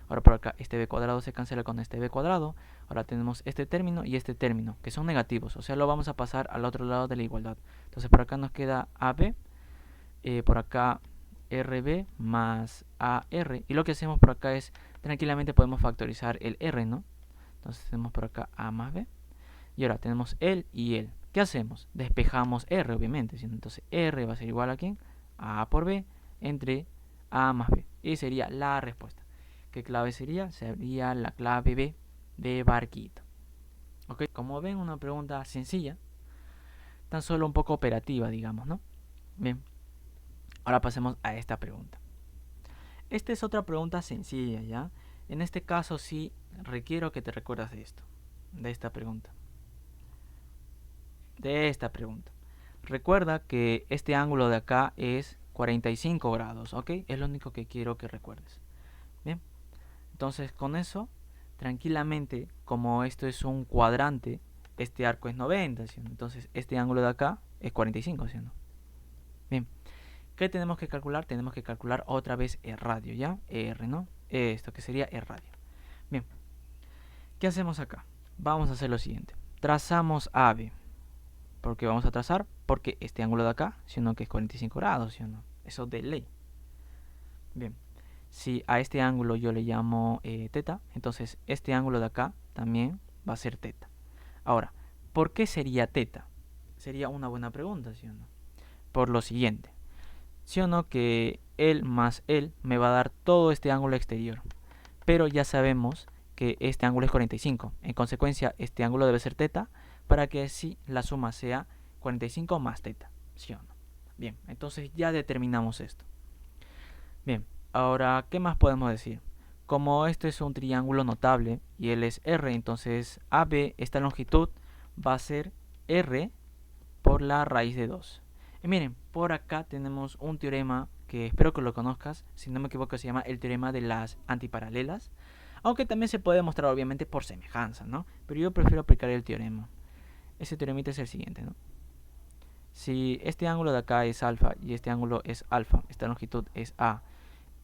Ahora por acá este B cuadrado se cancela con este B cuadrado. Ahora tenemos este término y este término, que son negativos, o sea, lo vamos a pasar al otro lado de la igualdad. Entonces por acá nos queda AB, por acá RB más AR, y lo que hacemos por acá es, tranquilamente podemos factorizar el R, ¿no? Entonces tenemos por acá A más B, y ahora tenemos el y el. ¿Qué hacemos? Despejamos R, obviamente, ¿sí? Entonces R va a ser igual a ¿quién? A por B entre A más B, y sería la respuesta. ¿Qué clave sería? Sería la clave B de barquito. ¿Ok? Como ven, una pregunta sencilla, tan solo un poco operativa, digamos, ¿no? Bien, ahora pasemos a esta pregunta. Esta es otra pregunta sencilla, ¿ya? En este caso sí requiero que te recuerdas de esto, de esta pregunta. Recuerda que este ángulo de acá es 45 grados, ¿ok? Es lo único que quiero que recuerdes. Bien, entonces con eso, tranquilamente, como esto es un cuadrante, este arco es 90, ¿sí? Entonces este ángulo de acá es 45, ¿sí? Bien, ¿qué tenemos que calcular? Tenemos que calcular otra vez el radio, ¿ya? R, ¿no? Esto que sería el radio. Bien, ¿qué hacemos acá? Vamos a hacer lo siguiente. Trazamos AB. ¿Por qué vamos a trazar? Porque este ángulo de acá, sino que es 45 grados, ¿sí o no? Eso de ley. Bien, si a este ángulo yo le llamo teta, entonces este ángulo de acá también va a ser teta. Ahora, ¿por qué sería teta? Sería una buena pregunta, ¿sí o no? Por lo siguiente. ¿Sí o no que él más él me va a dar todo este ángulo exterior? Pero ya sabemos que este ángulo es 45. En consecuencia, este ángulo debe ser teta para que así la suma sea 45 más teta. ¿Sí o no? Bien, entonces ya determinamos esto. Bien, ahora, ¿qué más podemos decir? Como este es un triángulo notable y él es R, entonces AB, esta longitud, va a ser R por la raíz de 2. Y miren, por acá tenemos un teorema que espero que lo conozcas, si no me equivoco se llama el teorema de las antiparalelas, aunque también se puede mostrar obviamente por semejanza, ¿no? Pero yo prefiero aplicar el teorema. Ese teoremita es el siguiente, ¿no? Si este ángulo de acá es alfa y este ángulo es alfa, esta longitud es A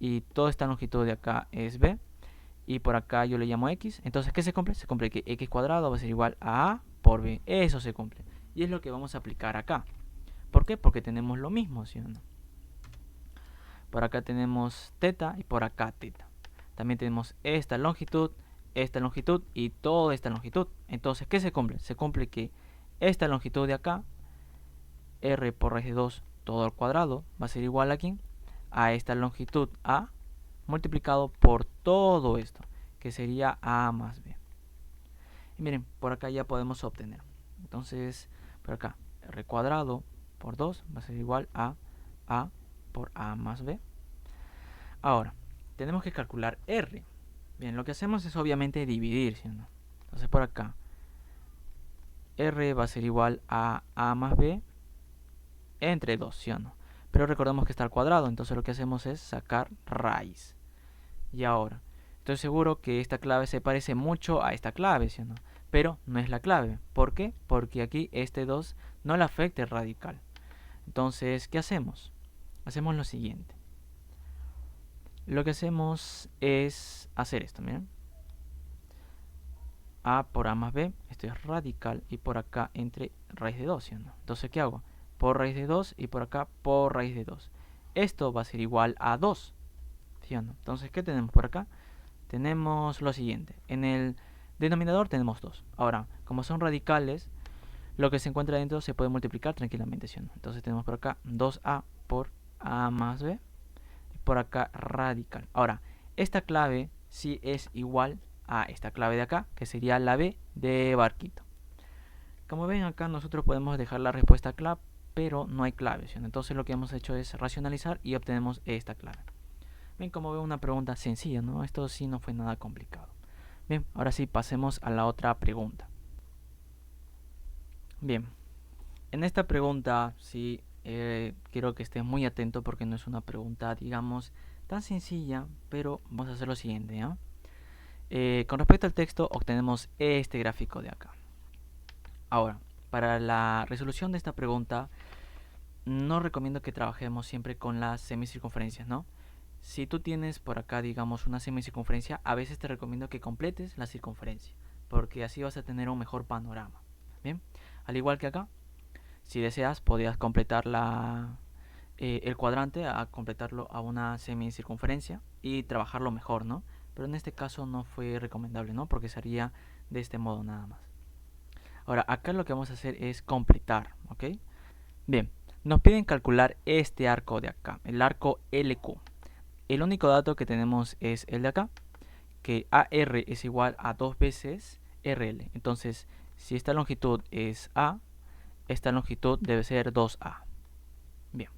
y toda esta longitud de acá es B, y por acá yo le llamo X, entonces ¿qué se cumple? Se cumple que X cuadrado va a ser igual a A por B, eso se cumple. Y es lo que vamos a aplicar acá. ¿Por qué? Porque tenemos lo mismo, ¿sí o no? Por acá tenemos teta y por acá teta. También tenemos esta longitud y toda esta longitud. Entonces, ¿qué se cumple? Se cumple que esta longitud de acá, R por raíz de 2 todo al cuadrado, va a ser igual aquí a esta longitud A multiplicado por todo esto, que sería A más B. Y miren, por acá ya podemos obtener. Entonces, por acá, R cuadrado por 2 va a ser igual a A por A más B. Ahora, tenemos que calcular R. Bien, lo que hacemos es obviamente dividir, ¿sí o no? Entonces por acá, R va a ser igual a A más B entre 2, ¿sí o no? Pero recordemos que está al cuadrado, entonces lo que hacemos es sacar raíz. Y ahora, estoy seguro que esta clave se parece mucho a esta clave, ¿sí o no? Pero no es la clave. ¿Por qué? Porque aquí este 2 no le afecta el radical. Entonces, ¿qué hacemos? Hacemos lo siguiente. Lo que hacemos es hacer esto, miren. A por A más B, esto es radical, y por acá entre raíz de 2, ¿sí o no? Entonces, ¿qué hago? Por raíz de 2 y por acá por raíz de 2. Esto va a ser igual a 2, ¿sí o no? Entonces, ¿qué tenemos por acá? Tenemos lo siguiente. En el denominador tenemos 2. Ahora, como son radicales, lo que se encuentra dentro se puede multiplicar tranquilamente, ¿sí o no? Entonces tenemos por acá 2A por A más B. Por acá radical. Ahora, esta clave sí es igual a esta clave de acá, que sería la B de barquito. Como ven acá nosotros podemos dejar la respuesta clave, pero no hay clave, ¿sí? Entonces lo que hemos hecho es racionalizar y obtenemos esta clave. Bien, como ven, una pregunta sencilla, ¿no? Esto sí no fue nada complicado. Bien, ahora sí pasemos a la otra pregunta. Bien, en esta pregunta sí quiero que estés muy atento porque no es una pregunta, digamos, tan sencilla, pero vamos a hacer lo siguiente, ¿ya? Con respecto al texto obtenemos este gráfico de acá. Ahora, para la resolución de esta pregunta, no recomiendo que trabajemos siempre con las semicircunferencias, ¿no? Si tú tienes por acá, digamos, una semicircunferencia, a veces te recomiendo que completes la circunferencia. porque así vas a tener un mejor panorama. Bien, al igual que acá, si deseas podías completar el cuadrante, a completarlo a una semicircunferencia y trabajarlo mejor, ¿no? Pero en este caso no fue recomendable, ¿no? Porque sería de este modo nada más. Ahora, acá lo que vamos a hacer es completar, ¿ok? Bien, nos piden calcular este arco de acá, el arco LQ. El único dato que tenemos es el de acá, que AR es igual a 2 veces RL. Entonces, si esta longitud es A, esta longitud debe ser 2A. Bien.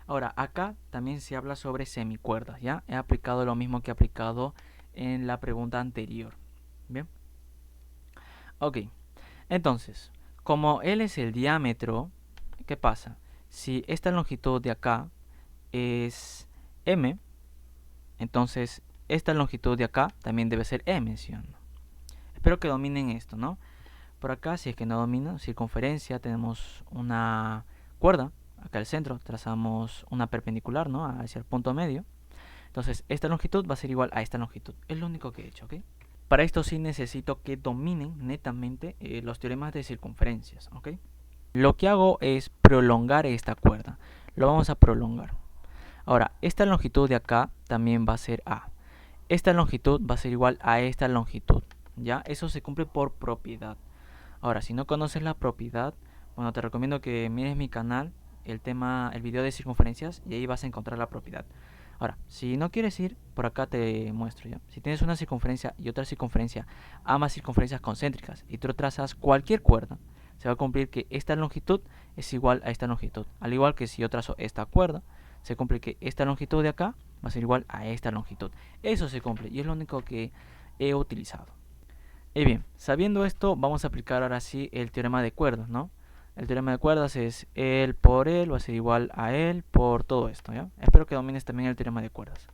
Ahora, acá también se habla sobre semicuerdas, ¿ya? He aplicado lo mismo que he aplicado en la pregunta anterior. Bien. Ok. Entonces, como L es el diámetro, ¿qué pasa? Si esta longitud de acá es M, entonces esta longitud de acá también debe ser M, ¿sí o no? Espero que dominen esto, ¿no? Por acá, si es que no domino, circunferencia, tenemos una cuerda, acá al centro, trazamos una perpendicular, ¿no? Hacia el punto medio. Entonces, esta longitud va a ser igual a esta longitud. Es lo único que he hecho, ¿ok? Para esto sí necesito que dominen netamente los teoremas de circunferencias, ¿ok? Lo que hago es prolongar esta cuerda. Lo vamos a prolongar. Ahora, esta longitud de acá también va a ser A. Esta longitud va a ser igual a esta longitud, ¿ya? Eso se cumple por propiedad. Ahora, si no conoces la propiedad, bueno, te recomiendo que mires mi canal, el video de circunferencias, y ahí vas a encontrar la propiedad. Ahora, si no quieres ir, por acá te muestro, ¿ya? Si tienes una circunferencia y otra circunferencia, ambas circunferencias concéntricas, y tú trazas cualquier cuerda, se va a cumplir que esta longitud es igual a esta longitud. Al igual que si yo trazo esta cuerda, se cumple que esta longitud de acá va a ser igual a esta longitud. Eso se cumple y es lo único que he utilizado. Y bien, sabiendo esto, vamos a aplicar ahora sí el teorema de cuerdas, ¿no? El teorema de cuerdas es L por L va a ser igual a L por todo esto, ¿ya? Espero que domines también el teorema de cuerdas.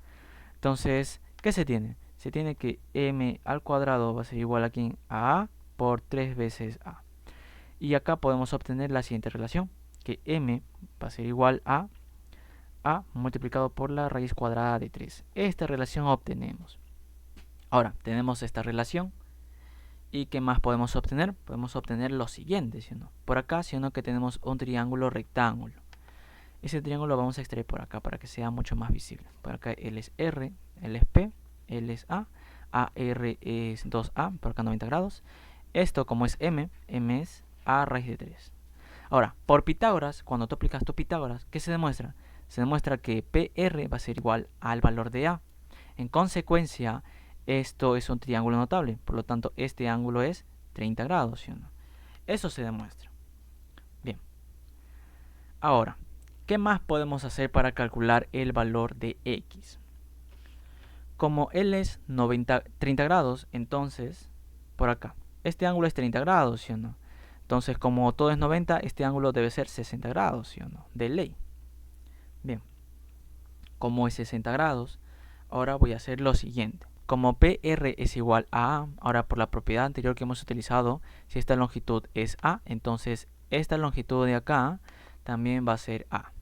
Entonces, ¿qué se tiene? Se tiene que m al cuadrado va a ser igual aquí a A por 3 veces A. Y acá podemos obtener la siguiente relación, que m va a ser igual a multiplicado por la raíz cuadrada de 3. Esta relación obtenemos. Ahora, tenemos esta relación. ¿Y qué más podemos obtener? Podemos obtener lo siguiente, ¿sí o no? Por acá, ¿sí o no? Que tenemos un triángulo rectángulo. Ese triángulo lo vamos a extraer por acá para que sea mucho más visible. Por acá L es R, L es P, L es A, AR es 2A, por acá 90 grados. Esto, como es M, M es A raíz de 3. Ahora, por Pitágoras, cuando tú aplicas tu Pitágoras, ¿qué se demuestra? Se demuestra que PR va a ser igual al valor de A. En consecuencia, esto es un triángulo notable, por lo tanto este ángulo es 30 grados, ¿sí o no? Eso se demuestra. Bien. Ahora, ¿qué más podemos hacer para calcular el valor de X? Como L es 30 grados, entonces, por acá, este ángulo es 30 grados, ¿sí o no? Entonces, como todo es 90, este ángulo debe ser 60 grados, ¿sí o no? De ley. Bien. Como es 60 grados, ahora voy a hacer lo siguiente. Como PR es igual a A, ahora por la propiedad anterior que hemos utilizado, si esta longitud es A, entonces esta longitud de acá también va a ser A.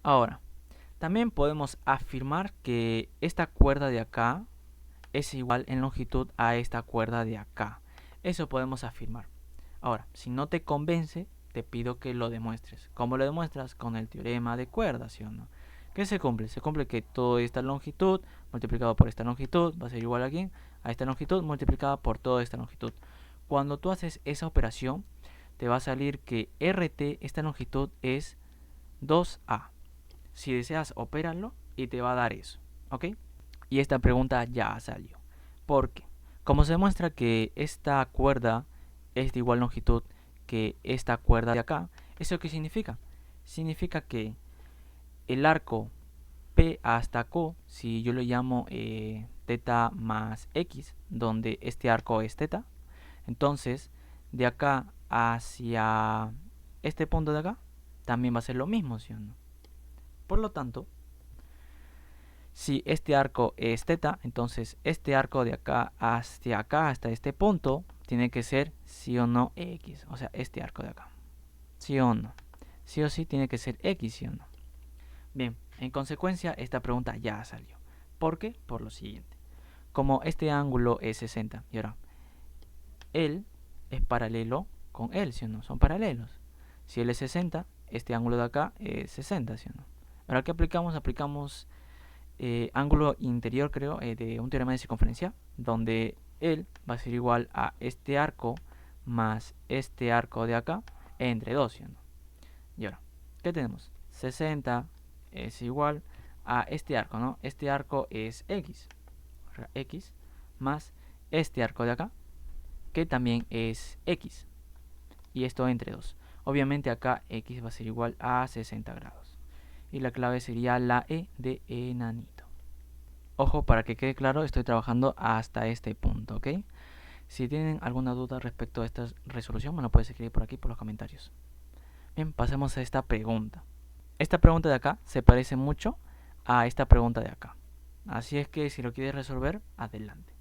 Ahora, también podemos afirmar que esta cuerda de acá es igual en longitud a esta cuerda de acá. Eso podemos afirmar. Ahora, si no te convence, te pido que lo demuestres. ¿Cómo lo demuestras? Con el teorema de cuerdas, ¿sí o no? ¿Qué se cumple? Se cumple que toda esta longitud multiplicado por esta longitud va a ser igual aquí a esta longitud multiplicada por toda esta longitud. Cuando tú haces esa operación, te va a salir que RT, esta longitud, es 2A. Si deseas, opéralo y te va a dar eso, ¿ok? Y esta pregunta ya salió. ¿Por qué? Como se demuestra que esta cuerda es de igual longitud que esta cuerda de acá, ¿eso qué significa? Significa que el arco P hasta Q, si yo lo llamo teta más X, donde este arco es teta, entonces de acá hacia este punto de acá también va a ser lo mismo, ¿sí o no? Por lo tanto, si este arco es teta, entonces este arco de acá, hasta este punto, tiene que ser sí o no X. O sea, este arco de acá. Sí o no. Sí o sí tiene que ser X, sí o no. Bien, en consecuencia, esta pregunta ya salió. ¿Por qué? Por lo siguiente. Como este ángulo es 60, y ahora, él es paralelo con él, ¿sí o no? Son paralelos. Si él es 60, este ángulo de acá es 60, ¿sí o no? Ahora, ¿qué aplicamos? Aplicamos ángulo interior, creo, de un teorema de circunferencia, donde él va a ser igual a este arco más este arco de acá entre 2, ¿sí o no? Y ahora, ¿qué tenemos? 60 es igual a este arco, ¿no? Este arco es x, o sea, x más este arco de acá, que también es x, y esto entre 2. Obviamente acá x va a ser igual a 60 grados. Y la clave sería la E de enanito. Ojo, para que quede claro, estoy trabajando hasta este punto, ¿ok? Si tienen alguna duda respecto a esta resolución, me lo puedes escribir por aquí, por los comentarios. Bien, pasemos a esta pregunta. Esta pregunta de acá se parece mucho a esta pregunta de acá. Así es que si lo quieres resolver, adelante.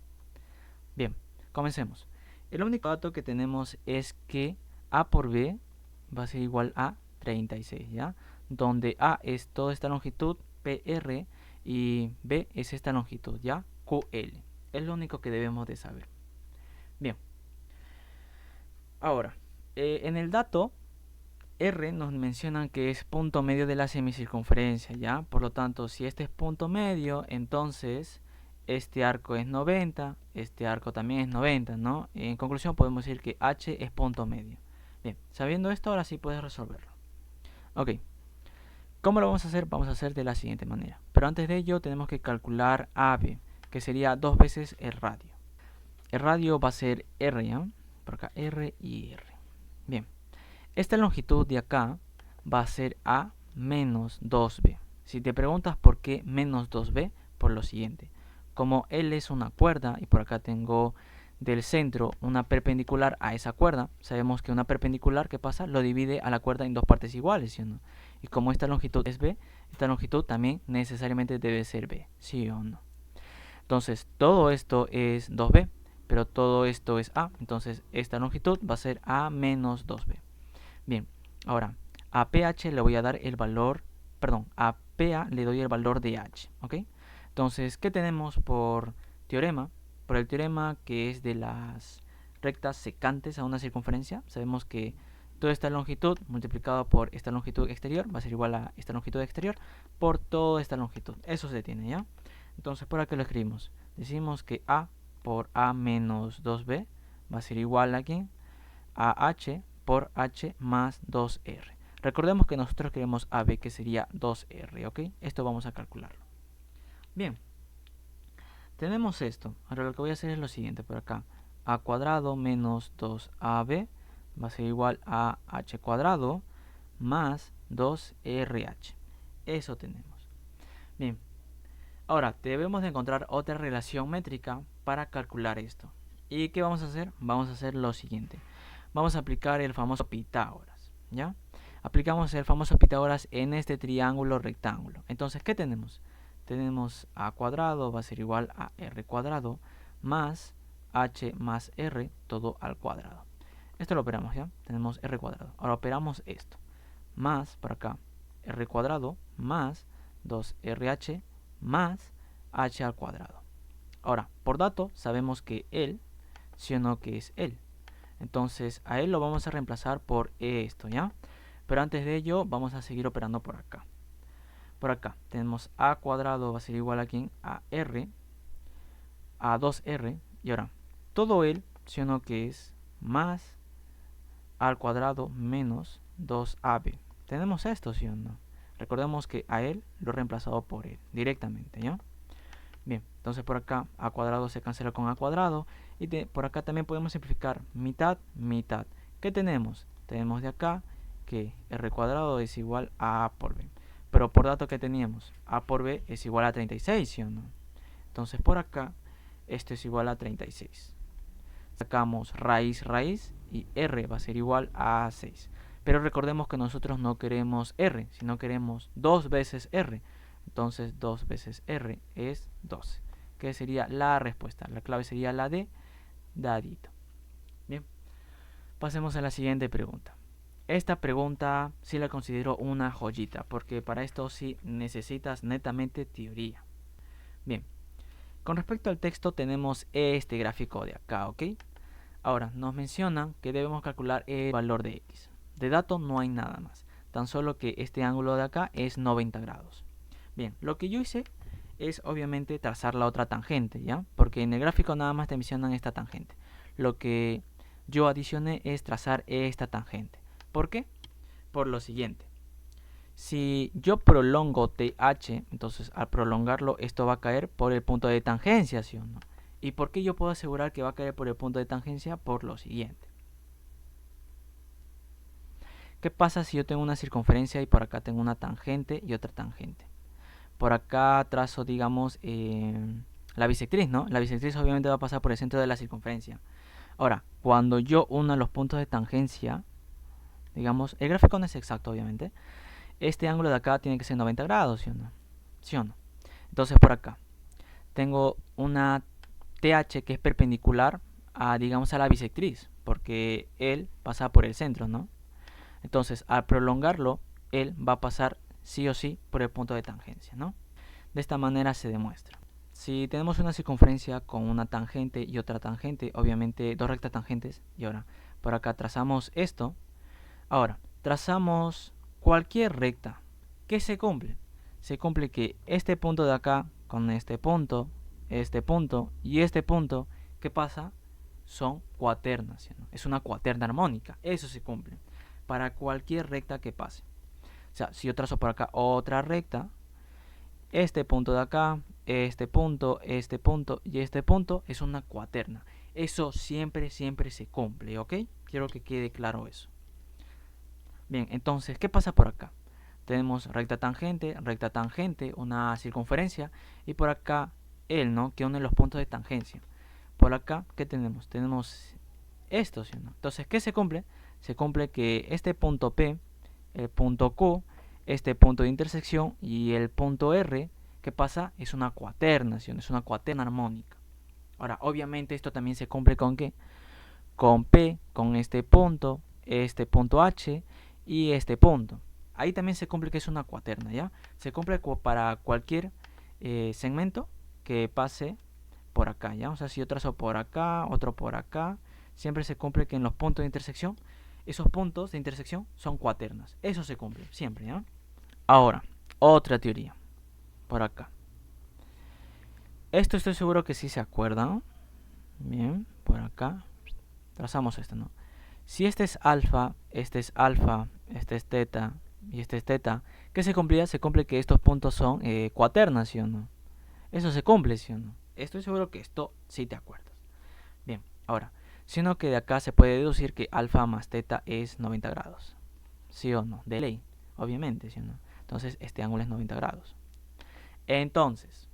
Bien, comencemos. El único dato que tenemos es que A por B va a ser igual a 36, ¿ya? Donde A es toda esta longitud, PR, y B es esta longitud, ¿ya? QL. Es lo único que debemos de saber. Bien. Ahora, en el dato R nos mencionan que es punto medio de la semicircunferencia, ¿ya? Por lo tanto, si este es punto medio, entonces este arco es 90, este arco también es 90, ¿no? En conclusión, podemos decir que H es punto medio. Bien, sabiendo esto, ahora sí puedes resolverlo. Ok, ¿cómo lo vamos a hacer? Vamos a hacer de la siguiente manera. Pero antes de ello, tenemos que calcular AB, que sería 2 veces el radio. El radio va a ser R, ¿ya? Por acá, R y R. Bien. Esta longitud de acá va a ser A menos 2B. Si te preguntas por qué menos 2B, por lo siguiente. Como L es una cuerda y por acá tengo del centro una perpendicular a esa cuerda, sabemos que una perpendicular, ¿qué pasa? Lo divide a la cuerda en dos partes iguales, ¿sí o no? Y como esta longitud es B, esta longitud también necesariamente debe ser B, ¿sí o no? Entonces, todo esto es 2B, pero todo esto es A. Entonces, esta longitud va a ser A menos 2B. Bien, ahora a pH le voy a dar el valor, perdón, a PA le doy el valor de H, ¿ok? Entonces, ¿qué tenemos por teorema? Por el teorema que es de las rectas secantes a una circunferencia, sabemos que toda esta longitud multiplicado por esta longitud exterior va a ser igual a esta longitud exterior por toda esta longitud. Eso se tiene, ¿ya? Entonces, ¿por qué lo escribimos? Decimos que A por A menos 2B va a ser igual a ¿quién? A H por H más 2R. Recordemos que nosotros queremos AB, que sería 2R, ¿ok? Esto vamos a calcularlo. Bien, tenemos esto. Ahora lo que voy a hacer es lo siguiente por acá. A cuadrado menos 2AB va a ser igual a H cuadrado más 2RH. Eso tenemos. Bien, ahora debemos de encontrar otra relación métrica para calcular esto. ¿Y qué vamos a hacer? Vamos a hacer lo siguiente. Vamos a aplicar el famoso Pitágoras, ¿ya? Aplicamos el famoso Pitágoras en este triángulo rectángulo. Entonces, ¿qué tenemos? Tenemos A cuadrado va a ser igual a R cuadrado más H más R todo al cuadrado. Esto lo operamos, ¿ya? Tenemos R cuadrado. Ahora operamos esto. Más, por acá, R cuadrado más 2RH más H al cuadrado. Ahora, por dato, sabemos que él, sí o no, que es él. Entonces a él lo vamos a reemplazar por esto, ¿ya? Pero antes de ello vamos a seguir operando por acá. Por acá tenemos A cuadrado va a ser igual a ¿quién? A R, a 2R. Y ahora, todo él, ¿sí o no? Que es más A al cuadrado menos 2AB. Tenemos esto, ¿sí o no? Recordemos que a él lo he reemplazado por él directamente, ¿ya? Bien, entonces por acá A cuadrado se cancela con A cuadrado. Y por acá también podemos simplificar mitad, mitad. ¿Qué tenemos? Tenemos de acá que R cuadrado es igual a A por B. Pero por dato que teníamos, A por B es igual a 36, ¿sí o no? Entonces por acá, esto es igual a 36. Sacamos raíz, raíz y R va a ser igual a 6. Pero recordemos que nosotros no queremos R, sino queremos 2 veces R. Entonces 2 veces R es 12. Que sería la respuesta. La clave sería la de dadito. Bien, pasemos a la siguiente pregunta. Esta pregunta sí la considero una joyita, porque para esto sí necesitas netamente teoría. Bien, con respecto al texto tenemos este gráfico de acá, ¿ok? Ahora, nos mencionan que debemos calcular el valor de x. De dato no hay nada más, tan solo que este ángulo de acá es 90 grados. Bien, lo que yo hice es obviamente trazar la otra tangente, ¿ya? Porque en el gráfico nada más te mencionan esta tangente. Lo que yo adicioné es trazar esta tangente. ¿Por qué? Por lo siguiente. Si yo prolongo TH, entonces al prolongarlo esto va a caer por el punto de tangencia, ¿sí o no? ¿Y por qué yo puedo asegurar que va a caer por el punto de tangencia? Por lo siguiente. ¿Qué pasa si yo tengo una circunferencia y por acá tengo una tangente y otra tangente? Por acá trazo, digamos, la bisectriz, ¿no? La bisectriz obviamente va a pasar por el centro de la circunferencia. Ahora, cuando yo uno los puntos de tangencia, digamos, el gráfico no es exacto, obviamente. Este ángulo de acá tiene que ser 90 grados, ¿sí o no? ¿Sí o no? Entonces por acá tengo una TH que es perpendicular a, digamos, a la bisectriz, porque él pasa por el centro, ¿no? Entonces, al prolongarlo, él va a pasar sí o sí por el punto de tangencia, ¿no? De esta manera se demuestra. Si tenemos una circunferencia con una tangente y otra tangente, obviamente dos rectas tangentes, y ahora por acá trazamos esto. Ahora, trazamos cualquier recta. ¿Qué se cumple? Se cumple que este punto de acá con este punto y este punto, ¿qué pasa? Son cuaternas, ¿no? Es una cuaterna armónica. Eso se cumple para cualquier recta que pase. O sea, si yo trazo por acá otra recta, este punto de acá, este punto y este punto es una cuaterna. Eso siempre se cumple, ¿ok? Quiero que quede claro eso. Bien, entonces, ¿qué pasa por acá? Tenemos recta tangente, una circunferencia, y por acá el, ¿no? Que une los puntos de tangencia. Por acá, ¿qué tenemos? Tenemos esto, ¿sí o no? Entonces, ¿qué se cumple? Se cumple que este punto P, el punto Q, este punto de intersección y el punto R, ¿qué pasa? Es una cuaterna, ¿sí o no? Es una cuaterna armónica. Ahora, obviamente esto también se cumple con ¿qué? Con P, con este punto H y este punto. Ahí también se cumple que es una cuaterna, ¿ya? Se cumple para cualquier segmento que pase por acá, ¿ya? O sea, si yo trazo por acá, otro por acá, siempre se cumple que en los puntos de intersección, esos puntos de intersección son cuaternas. Eso se cumple, siempre, ¿ya? Ahora, otra teoría. Por acá. Esto estoy seguro que sí se acuerdan. Bien, por acá. Trazamos esto, ¿no? Si este es alfa, este es alfa, este es teta y este es teta, ¿qué se cumplía? Se cumple que estos puntos son cuaternas, ¿sí o no? Eso se cumple, ¿sí o no? Estoy seguro que esto sí te acuerdas. Bien, ahora, sino que de acá se puede deducir que alfa más teta es 90 grados. ¿Sí o no? De ley, obviamente, ¿sí o no? Entonces, este ángulo es 90 grados. Entonces,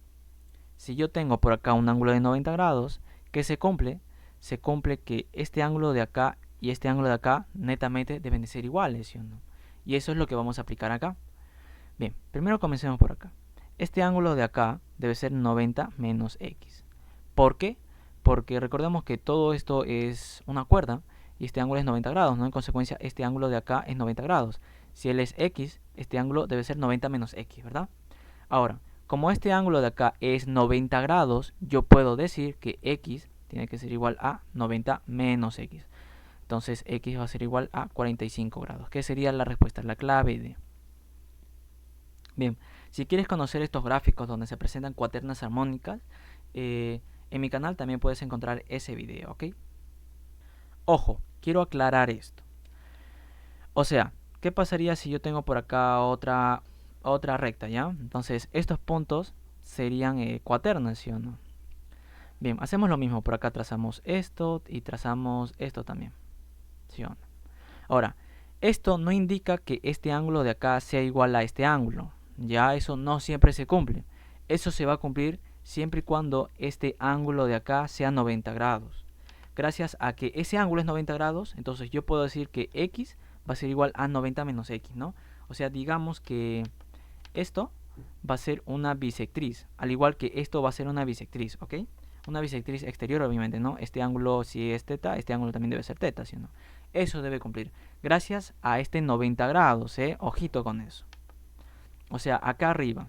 si yo tengo por acá un ángulo de 90 grados, ¿qué se cumple? Se cumple que este ángulo de acá y este ángulo de acá netamente deben de ser iguales, ¿sí o no? Y eso es lo que vamos a aplicar acá. Bien, primero comencemos por acá. Este ángulo de acá debe ser 90 menos x. ¿Por qué? Porque recordemos que todo esto es una cuerda y este ángulo es 90 grados, ¿no? En consecuencia, este ángulo de acá es 90 grados. Si él es x, este ángulo debe ser 90 menos x, ¿verdad? Ahora, como este ángulo de acá es 90 grados, yo puedo decir que x tiene que ser igual a 90 menos x. Entonces x va a ser igual a 45 grados. ¿Qué sería la respuesta? La clave D. Bien, si quieres conocer estos gráficos donde se presentan cuaternas armónicas, en mi canal también puedes encontrar ese video, ¿ok? Ojo, quiero aclarar esto. O sea, ¿qué pasaría si yo tengo por acá otra recta, ¿ya? Entonces, estos puntos serían cuaternas, ¿sí o no? Bien, hacemos lo mismo. Por acá trazamos esto y trazamos esto también, ¿sí o no? Ahora, esto no indica que este ángulo de acá sea igual a este ángulo. Ya eso no siempre se cumple. Eso se va a cumplir siempre y cuando este ángulo de acá sea 90 grados. Gracias a que ese ángulo es 90 grados, entonces yo puedo decir que x va a ser igual a 90 menos x, ¿no? O sea, digamos que esto va a ser una bisectriz, al igual que esto va a ser una bisectriz, ¿ok? Una bisectriz exterior, obviamente, ¿no? Este ángulo, si es teta, este ángulo también debe ser teta, ¿sí o no? Eso debe cumplir. Gracias a este 90 grados, ¿eh? Ojito con eso. O sea, acá arriba,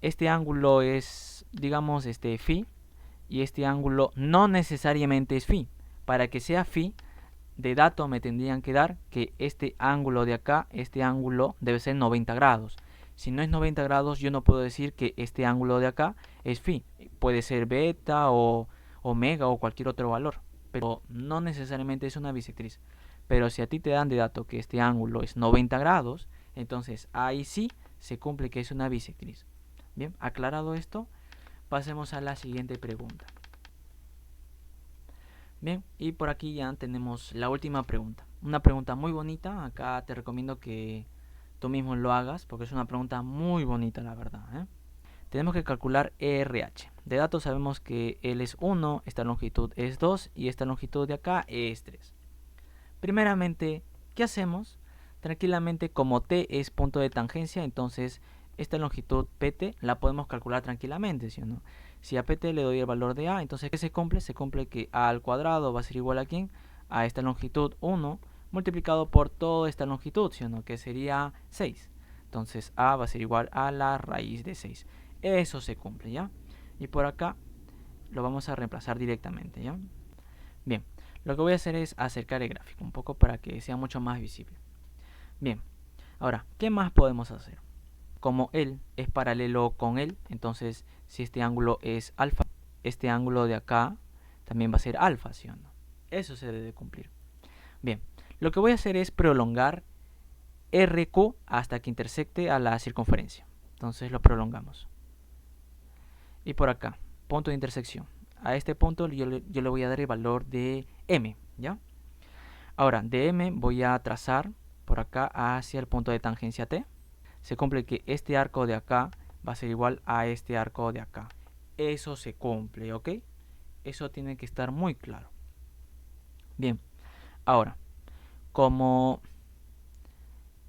este ángulo es, digamos, phi, y este ángulo no necesariamente es phi. para que sea phi, de dato me tendrían que dar que este ángulo de acá, este ángulo debe ser 90 grados. Si no es 90 grados, yo no puedo decir que este ángulo de acá es phi. Puede ser beta o omega o cualquier otro valor, pero no necesariamente es una bisectriz. Pero si a ti te dan de dato que este ángulo es 90 grados, entonces ahí sí se cumple que es una bisectriz. Bien, aclarado esto, pasemos a la siguiente pregunta. Bien, y por aquí ya tenemos la última pregunta. Una pregunta muy bonita. Acá te recomiendo que tú mismo lo hagas porque es una pregunta muy bonita, la verdad, ¿eh? Tenemos que calcular RH. De datos sabemos que L es 1, esta longitud es 2 y esta longitud de acá es 3. Primeramente, ¿qué hacemos? Tranquilamente, como T es punto de tangencia, entonces esta longitud PT la podemos calcular tranquilamente, ¿sí o no? Si a PT le doy el valor de A, entonces ¿qué se cumple? Se cumple que A al cuadrado va a ser igual a ¿quién? A esta longitud 1 multiplicado por toda esta longitud, ¿sí o no? Que sería 6. Entonces A va a ser igual a la raíz de 6. Eso se cumple, ¿ya? Y por acá lo vamos a reemplazar directamente, ¿ya? Bien, lo que voy a hacer es acercar el gráfico un poco para que sea mucho más visible. Bien, ahora, ¿qué más podemos hacer? Como él es paralelo con él, entonces si este ángulo es alfa, este ángulo de acá también va a ser alfa, ¿sí o no? Eso se debe cumplir. Bien, lo que voy a hacer es prolongar RQ hasta que intersecte a la circunferencia. Entonces lo prolongamos. Y por acá, punto de intersección. A este punto yo le voy a dar el valor de M, ¿ya? Ahora, de M voy a trazar por acá hacia el punto de tangencia T. Se cumple que este arco de acá va a ser igual a este arco de acá. Eso se cumple, ¿ok? Eso tiene que estar muy claro. Bien, ahora, como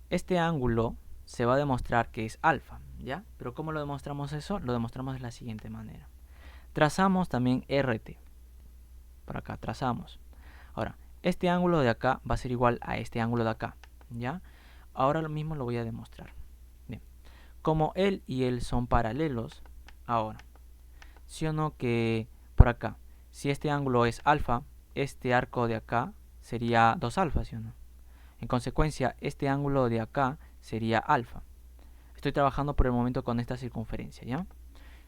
este ángulo se va a demostrar que es alfa, ¿ya? Pero ¿cómo lo demostramos eso? Lo demostramos de la siguiente manera. Trazamos también RT. Por acá trazamos. Ahora, este ángulo de acá va a ser igual a este ángulo de acá, ¿ya? Ahora lo mismo lo voy a demostrar. Bien. Como él y él son paralelos, ahora, ¿sí o no que por acá, si este ángulo es alfa, este arco de acá sería 2 alfa, ¿sí o no? En consecuencia, este ángulo de acá sería alfa. Estoy trabajando por el momento con esta circunferencia, ¿ya?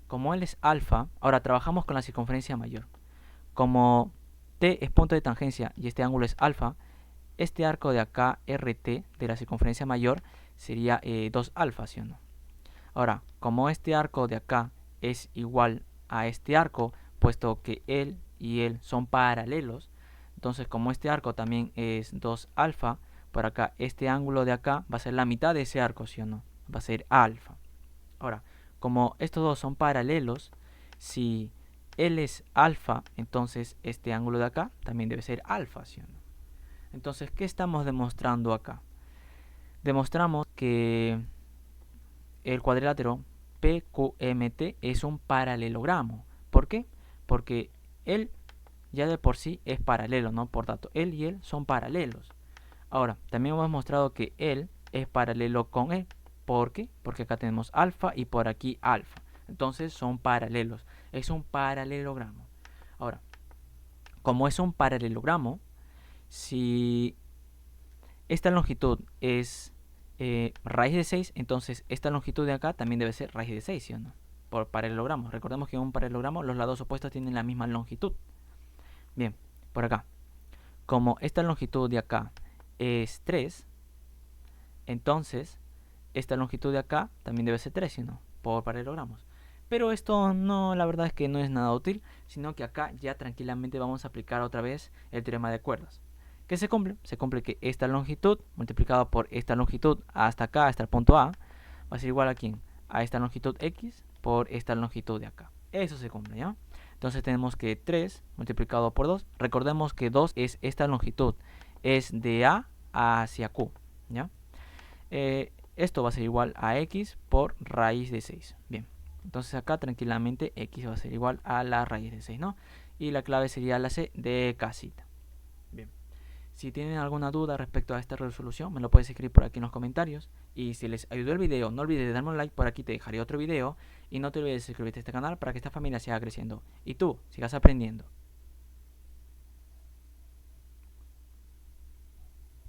Como él es alfa, ahora trabajamos con la circunferencia mayor. Como T es punto de tangencia y este ángulo es alfa, este arco de acá, RT, de la circunferencia mayor, sería 2 alfa, ¿sí o no? Ahora, como este arco de acá es igual a este arco, puesto que él y él son paralelos, entonces como este arco también es 2 alfa, por acá este ángulo de acá va a ser la mitad de ese arco, ¿sí o no? Va a ser alfa. Ahora, como estos dos son paralelos, si L es alfa, entonces este ángulo de acá también debe ser alfa, ¿sí o no? Entonces, ¿qué estamos demostrando acá? Demostramos que el cuadrilátero PQMT es un paralelogramo. ¿Por qué? Porque él ya de por sí es paralelo, ¿no? Por tanto, él y él son paralelos. Ahora, también hemos mostrado que él es paralelo con él. ¿Por qué? Porque acá tenemos alfa y por aquí alfa. Entonces son paralelos. Es un paralelogramo. Ahora, como es un paralelogramo, si esta longitud es raíz de 6, entonces esta longitud de acá también debe ser raíz de 6, ¿sí o no? Por paralelogramo. Recordemos que en un paralelogramo los lados opuestos tienen la misma longitud. Bien, por acá. Como esta longitud de acá es 3, entonces esta longitud de acá también debe ser 3, ¿sí o no? Por paralelogramos. Pero esto no, la verdad es que no es nada útil, sino que acá ya tranquilamente vamos a aplicar otra vez el teorema de cuerdas. ¿Qué se cumple? Se cumple que esta longitud multiplicada por esta longitud hasta acá, hasta el punto A, va a ser igual a ¿quién? A esta longitud X por esta longitud de acá. Eso se cumple, ¿ya? Entonces tenemos que 3 multiplicado por 2. Recordemos que 2 es esta longitud. Es de A hacia Q, ¿ya? Esto va a ser igual a X por raíz de 6. Bien. Entonces acá tranquilamente X va a ser igual a la raíz de 6, ¿no? Y la clave sería la C de casita. Bien. Si tienen alguna duda respecto a esta resolución, me lo puedes escribir por aquí en los comentarios. Y si les ayudó el video, no olvides darme un like, por aquí te dejaré otro video. Y no te olvides de suscribirte a este canal para que esta familia siga creciendo y tú sigas aprendiendo.